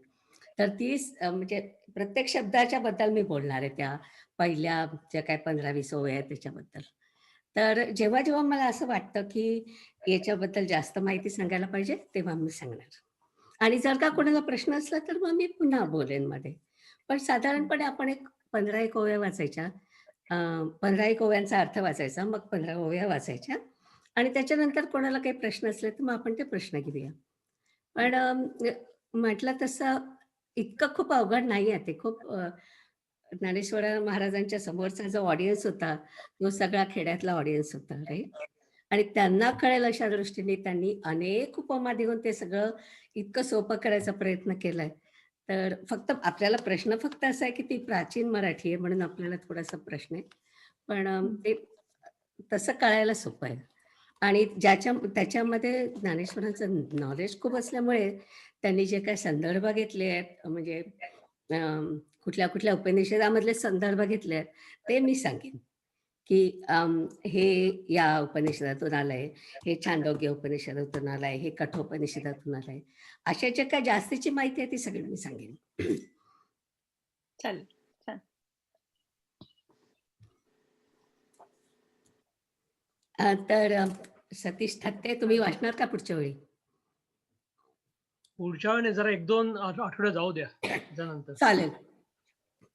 तर म्हणजे प्रत्येक शब्दाच्या बद्दल मी बोलणार आहे, त्या पहिल्या ज्या काय 15-20 ओव्या आहेत त्याच्याबद्दल. तर जेव्हा मला असं वाटतं की याच्याबद्दल जास्त माहिती सांगायला पाहिजे, तेव्हा मी सांगणार. आणि जर का कोणाला प्रश्न असला तर मग मी पुन्हा बोलेन मध्ये. पण साधारणपणे आपण 15 ओव्या वाचायच्या, 15 ओव्यांचा अर्थ वाचायचा, मग 15 ओव्या वाचायच्या, आणि त्याच्यानंतर कोणाला काही प्रश्न असले तर मग आपण ते प्रश्न घेऊया. पण म्हटलं तसं इतकं खूप अवघड नाही आहे ते. खूप ज्ञानेश्वर महाराजांच्या समोरचा जो ऑडियन्स होता, तो सगळा खेड्यातला ऑडियन्स होता, राईट. आणि त्यांना कळेल अशा दृष्टीने त्यांनी अनेक उपमा देऊन ते सगळं इतकं सोपं करायचा प्रयत्न केलाय. तर आपल्याला प्रश्न फक्त असा आहे की ती प्राचीन मराठी आहे म्हणून आपल्याला थोडासा प्रश्न आहे, पण ते तसं कळायला सोपं आहे. आणि त्याच्यामध्ये ज्ञानेश्वरांचं नॉलेज खूप असल्यामुळे त्यांनी जे काही संदर्भ घेतले आहेत, म्हणजे कुठल्या उपनिषदामधले संदर्भ घेतले आहेत, ते मी सांगेन की हे या उपनिषदातून आलंय, हे छांदोग्य उपनिषदातून आलंय, हे कठोपनिषदातून आलंय. अशा जे काय जास्तीची माहिती आहे ती सगळी मी सांगेन. चालेल. तर सतीश थत्ते, तुम्ही वाचणार का पुढच्या वेळी? पुढच्या वेळेने जरा 1-2 आठवडे जाऊ द्या, त्याच्यानंतर.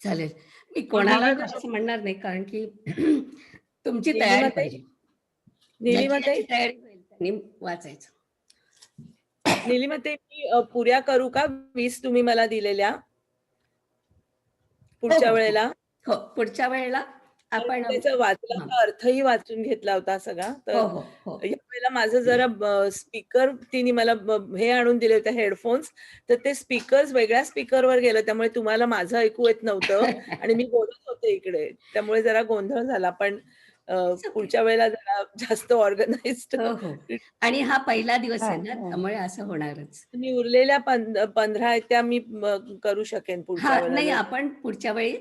चालेल. मी कोणाला असं म्हणणार नाही, कारण की तुमची तयारी पाहिजे. ज्याची तयारी होईल त्यांनी वाचायचं. निलिमाते, मी पुऱ्या करू का 20 तुम्ही मला दिलेल्या पुढच्या वेळेला? हो, पुढच्या वेळेला आपण त्याचा वाचला हां. होता, अर्थही वाचून घेतला होता सगळा. हो, तर हो, हो. यावेळेला माझं जरा स्पीकर तिने मला हे आणून दिले होते हेडफोन्स. तर ते स्पीकर्स वेगळ्या स्पीकरवर गेलं. त्यामुळे तुम्हाला माझं ऐकू येत नव्हतं आणि मी बोलत होते इकडे. त्यामुळे जरा गोंधळ झाला. पण इट्स ओके. पुढच्या वेळेला जरा जास्त ऑर्गनाइज्ड हो, हो. आणि हा पहिला दिवस आहे ना, हां. त्यामुळे असं होणारच. मी उरलेल्या 15 आहेत त्या मी करू शकेन पुढच्या हां, वेळेला नाही जर आपण पुढच्या वेळी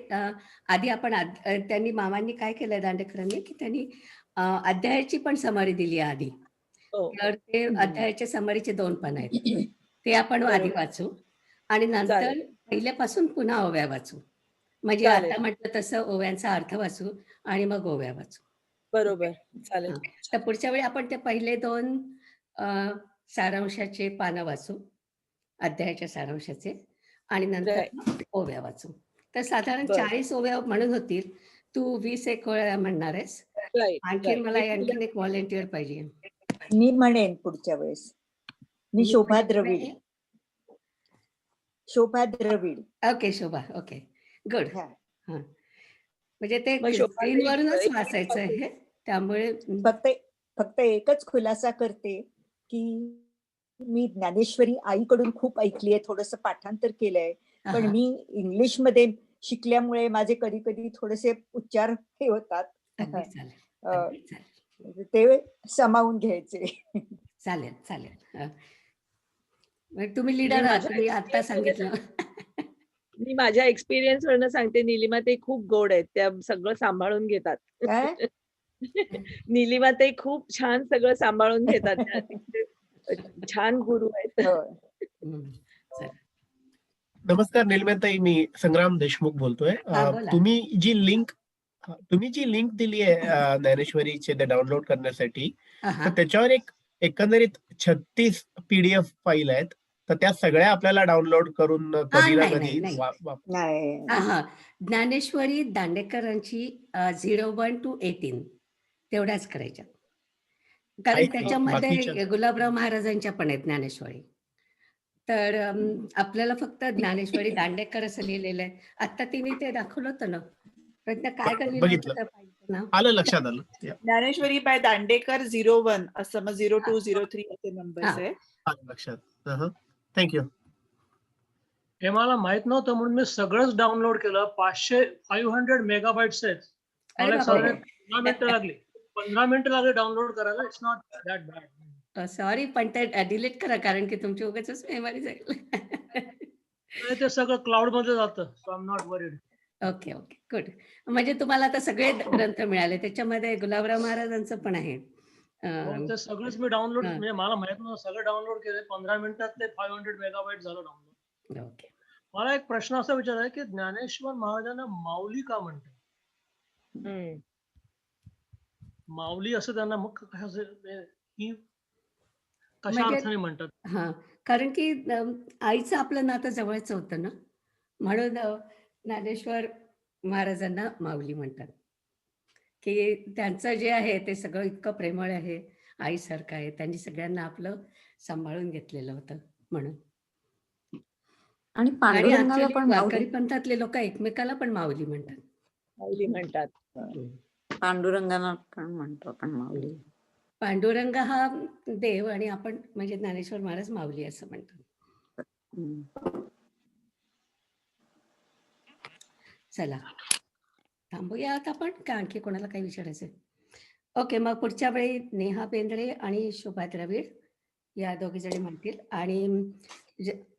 आधी आपण त्यांनी मामांनी काय केलंय दांडेकरांनी, की त्यांनी अध्यायाची पण समरी दिली आहे आधी. हो, तर ते हं. अध्यायाच्या समरीचे 2 पान आहेत. ते आपण आधी बरोबर. वाचू आणि नंतर चालेल, पहिल्यापासून पुन्हा ओव्या वाचू. म्हणजे चालेल. आता म्हटलं तसं ओव्यांचा अर्थ वाचू आणि मग ओव्या वाचू. ओके. बरोबर. चालेल. हां. तर पुढच्या वेळी आपण ते पहिले 2 अ, सारांशाचे पानं वाचू, अध्यायाच्या सारांशाचे आणि नंतर राइट. मग ओव्या वाचू. तर साधारण बरं. 40 ओव्या म्हणून होतील. तू 20 एक वेळा म्हणणार आहेस. राइट, आणखीन राइट. मला मी तुला आणखीन एक व्हॉलंटियर पाहिजे. मी म्हणेन पुढच्या वेळेस. मी शोभा म्हणजे द्रविड. नाही. शोभा द्रविड. ओके शोभा. ओके. गुड. हां. हां. म्हणजे ते मग शोभा ताई स्क्रीनवरूनच एक वाचायचं आहे हे. त्यामुळे फक्त फक्त एकच खुलासा करते, की मी ज्ञानेश्वरी आईकडून खूप ऐकली आहे, थोडंसं पाठांतर केलंय. हां, पण हां. मी इंग्लिशमध्ये शिकल्यामुळे माझे कधी-कधी थोडेसे उच्चार हे होतात. अगदी चालेल. अ, अगदी चालेल. ते सामावून घ्यायचे. चालेल, चालेल. मग तुम्ही मी लीडर आहात. माझ्या तुम्ही आत्ता एक्सपिरियन्सवरनं सांगितलं. मी माझ्या एक्सपिरियन्सवरनं सांगते निलिमाताई खूप गोड आहेत. त्या सगळं सांभाळून घेतात. काय? निलिमाताई खूप छान सगळं सांभाळून घेतात. त्या अतिशय छान गुरु आहेत. होय. हं. चला. नमस्कार निलिमाताई, मी संग्राम देशमुख बोलतोय. हां, बोला. तुम्ही जी लिंक दिली आहे ज्ञानेश्वरीचे ते डाउनलोड करण्यासाठी, हां, तर हां. त्याच्यावर एक एकंदरीत 36 PDF फाईल आहेत. तर त्या सगळ्या आपल्याला डाउनलोड करून कधी ना नाही, कधी नाही, नाही. नाही. हां, हां. ज्ञानेश्वरी दांडेकरांची 01 to 18 तेवढ्याच करायच्या. कारण आहेत की बाकीच्या? त्याच्यामध्ये गुलाबराव महाराजांच्या पण आहेत ज्ञानेश्वरी. तर आपल्याला फक्त ज्ञानेश्वरी दांडेकर असं लिहिलेलं आहे. आत्ता तिने ते दाखवलं होतं ना. प्रज्ञा काय बरोबर, लिहिलं होतं बघितलं. त्या फाईलचं नाव? आलं लक्षात आलं. या, ज्ञानेश्वरी बाय दांडेकर 01 असं मग 02, 03 असे नंबर्स हां. आहे. आलं लक्षात. थँक्यू. हे मला माहित नव्हतं म्हणून मी सगळंच डाउनलोड केलं. 500 मेगाबाईट्स आहेत. अरे मला एक बापरे! साधारण 15 मिनिटं लागली. 15 मिनिटं लागली डाउनलोड करायला. It's not that bad. Sorry पण ते डिलीट करा कारण की तुमची उगाचच मेमरी जाईल. नाही, ते सगळं क्लाउडमध्ये जातं. So I am not worried. Okay, okay. Good. म्हणजे तुम्हाला आता सगळे ग्रंथ मिळाले. त्याच्यामध्ये गुलाबराव महाराजांचं पण आहे. हो, ते सगळंच मी डाउनलोड हां. म्हणजे मला माहित नव्हतं. सगळं डाउनलोड केले. 15 मिनिटात ते 500 मेगाबाईट झालं डाउनलोड. ओके. मला एक प्रश्न असा विचारायचा आहे, की ज्ञानेश्वर महाराजांना माऊली का म्हणतात? हं. माऊली असं त्यांना मग ही कशा म्हणजे अर्थाने म्हणतात? हां. कारण की आईचं आपलं नातं जवळचं होतं ना. म्हणून ज्ञानेश्वर महाराजांना माऊली म्हणतात. की त्यांचं जे आहे ते सगळं इतकं प्रेमळ आहे, आईसारखं आहे. त्यांनी सगळ्यांना आपलं सांभाळून घेतलेलं होतं म्हणून. आणि आणि पांडुरंगाला ॲक्चुअली पण वारकरी माऊली पंथातले लोकं एकमेकाला पण माऊली म्हणतात. माऊली म्हणतात. हं. पांडुरंगाला पण म्हणतो आपण माऊली. पांडुरंग हा देव आणि आपण म्हणजे ज्ञानेश्वर महाराज माऊली असं म्हणतो. हं. चला थांबूया आता आपण का आणखी कोणाला काही विचारायचं आहे? ओके, मग पुढच्या वेळी नेहा बेंद्रे आणि शोभा द्रविड या दोघीजणी म्हणतील आणि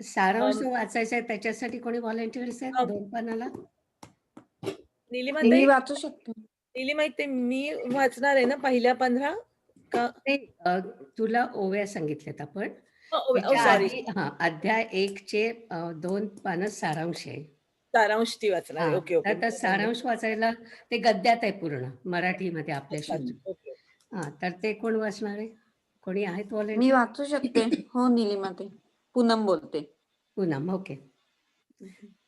सारांश अं, वाचायचा आहे त्याच्यासाठी कोणी व्हॉलंटियर्स आहेत अं, 2 पानाला? निलिमाताई मी वाचू शकते. निलिमाताई मी वाचणार आहे ना पहिल्या 15 का? नाही तुला ओव्या सांगितल्यात आपण. ओ त्याच्या सॉरी. आधी हां, अध्याय 1 चे 2 पानं सारांश आहे. सारांश ती वाचणार आहे. हां, ओके, ओके. तर सारांश वाचायला ते गद्यात आहे पूर्ण मराठीमध्ये आपल्या अच्छा, शोध. अच्छा. ओके. हां, तर ते कोण वाचणार आहे? कोणी आहेत मी व्हॉलंटियर? वाचू शकते. हो निलिमाताई. पूनम बोलते. पूनम, ओके.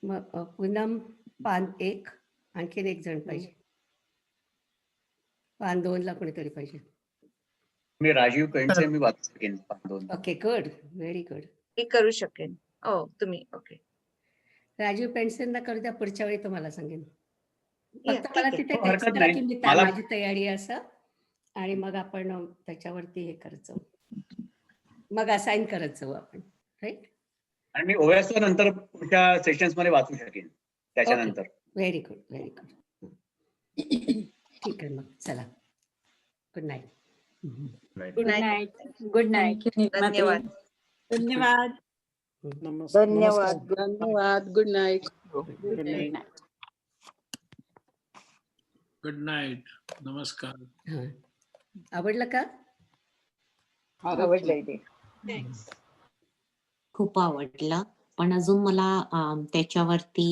मग पूनम पान 1 आणखीन एक जण पाहिजे. पान 2 ला कोणीतरी पाहिजे. मी राजीव कंचे मी वाचू शकेन 2. Okay, good. Very good. मी करू शकेन. तुम्ही ओके. राजीव पेंडसेंना करू द्या, पुढच्या वेळी तुम्हाला सांगेन. फक्त ठीक मला आहे. तिथे हो, टेक्स्ट हरकत करा नाही. की मी मला माझी तयारी आहे असं, आणि मग आपण त्याच्यावरती हे करत जाऊ. मग असाइन करत जाऊ आपण, राईट? आणि मी ओव्याचं नंतर पुढच्या सेशन्स मध्ये वाचू शकेन त्याच्यानंतर. Very good, very good. ठीक आहे मग, चला. Good night. Good night. Good night. धन्यवाद. धन्यवाद. धन्यवाद. धन्यवाद. Good night. Good night. Good night. नमस्कार. हां. आवडलं का? आवडलंय ते. खूप आवडलं, पण अजून मला त्याच्यावरती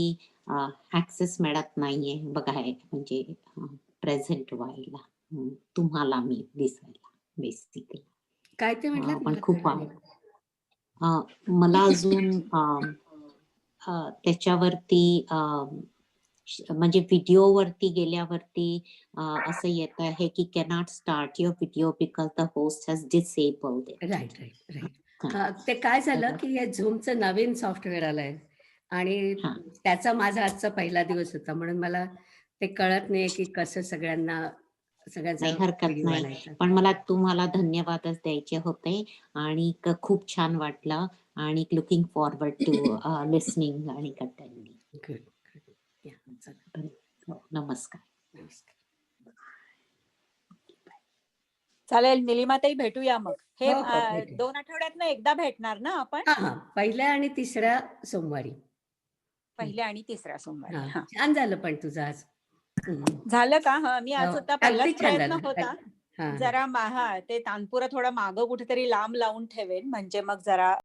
ऍक्सेस मिळत नाहीये बघाय, म्हणजे प्रेझेंट व्हायला, तुम्हाला मी दिसायला बेसिकली. काय ते म्हटलं? पण खूप मला अजून त्याच्यावरती म्हणजे व्हिडिओवरती गेल्यावरती असं येत आहे की cannot start your video because the host has disabled it. Right, right, right. ते काय झालं की हे झूमचं नवीन सॉफ्टवेअर आलंय आणि त्याचा माझा आजचा पहिला दिवस होता, म्हणून मला ते कळत नाही की कसं सगळ्यांचा नाही, हरकत व्हिडिओ नाही. आणायचा. पण मला तुम्हाला धन्यवादच द्यायचे होते आणि खूप छान वाटलं आणि लुकिंग फॉरवर्ड टू लिसनिंग आणि अटेंडिंग. Good, good. या, चला. नमस्कार. नमस्कार. चालेल निलिमाताई, भेटूया मग. हे हो, हो, भेटूया. 2 आठवड्यातनं एकदा भेटणार ना आपण? हां, पहिल्या आणि तिसऱ्या सोमवारी. पहिल्या आणि तिसऱ्या सोमवारी. हां, हां. छान झालं पण तुझं आज. झालं का? मी आज हो, होता पहिलाच अगदी छान प्रयत्न झालं. होता. हां, हां. जरा ते तानपुरा थोडा मागं कुठेतरी लांब लावून ठेवेन, म्हणजे मग जरा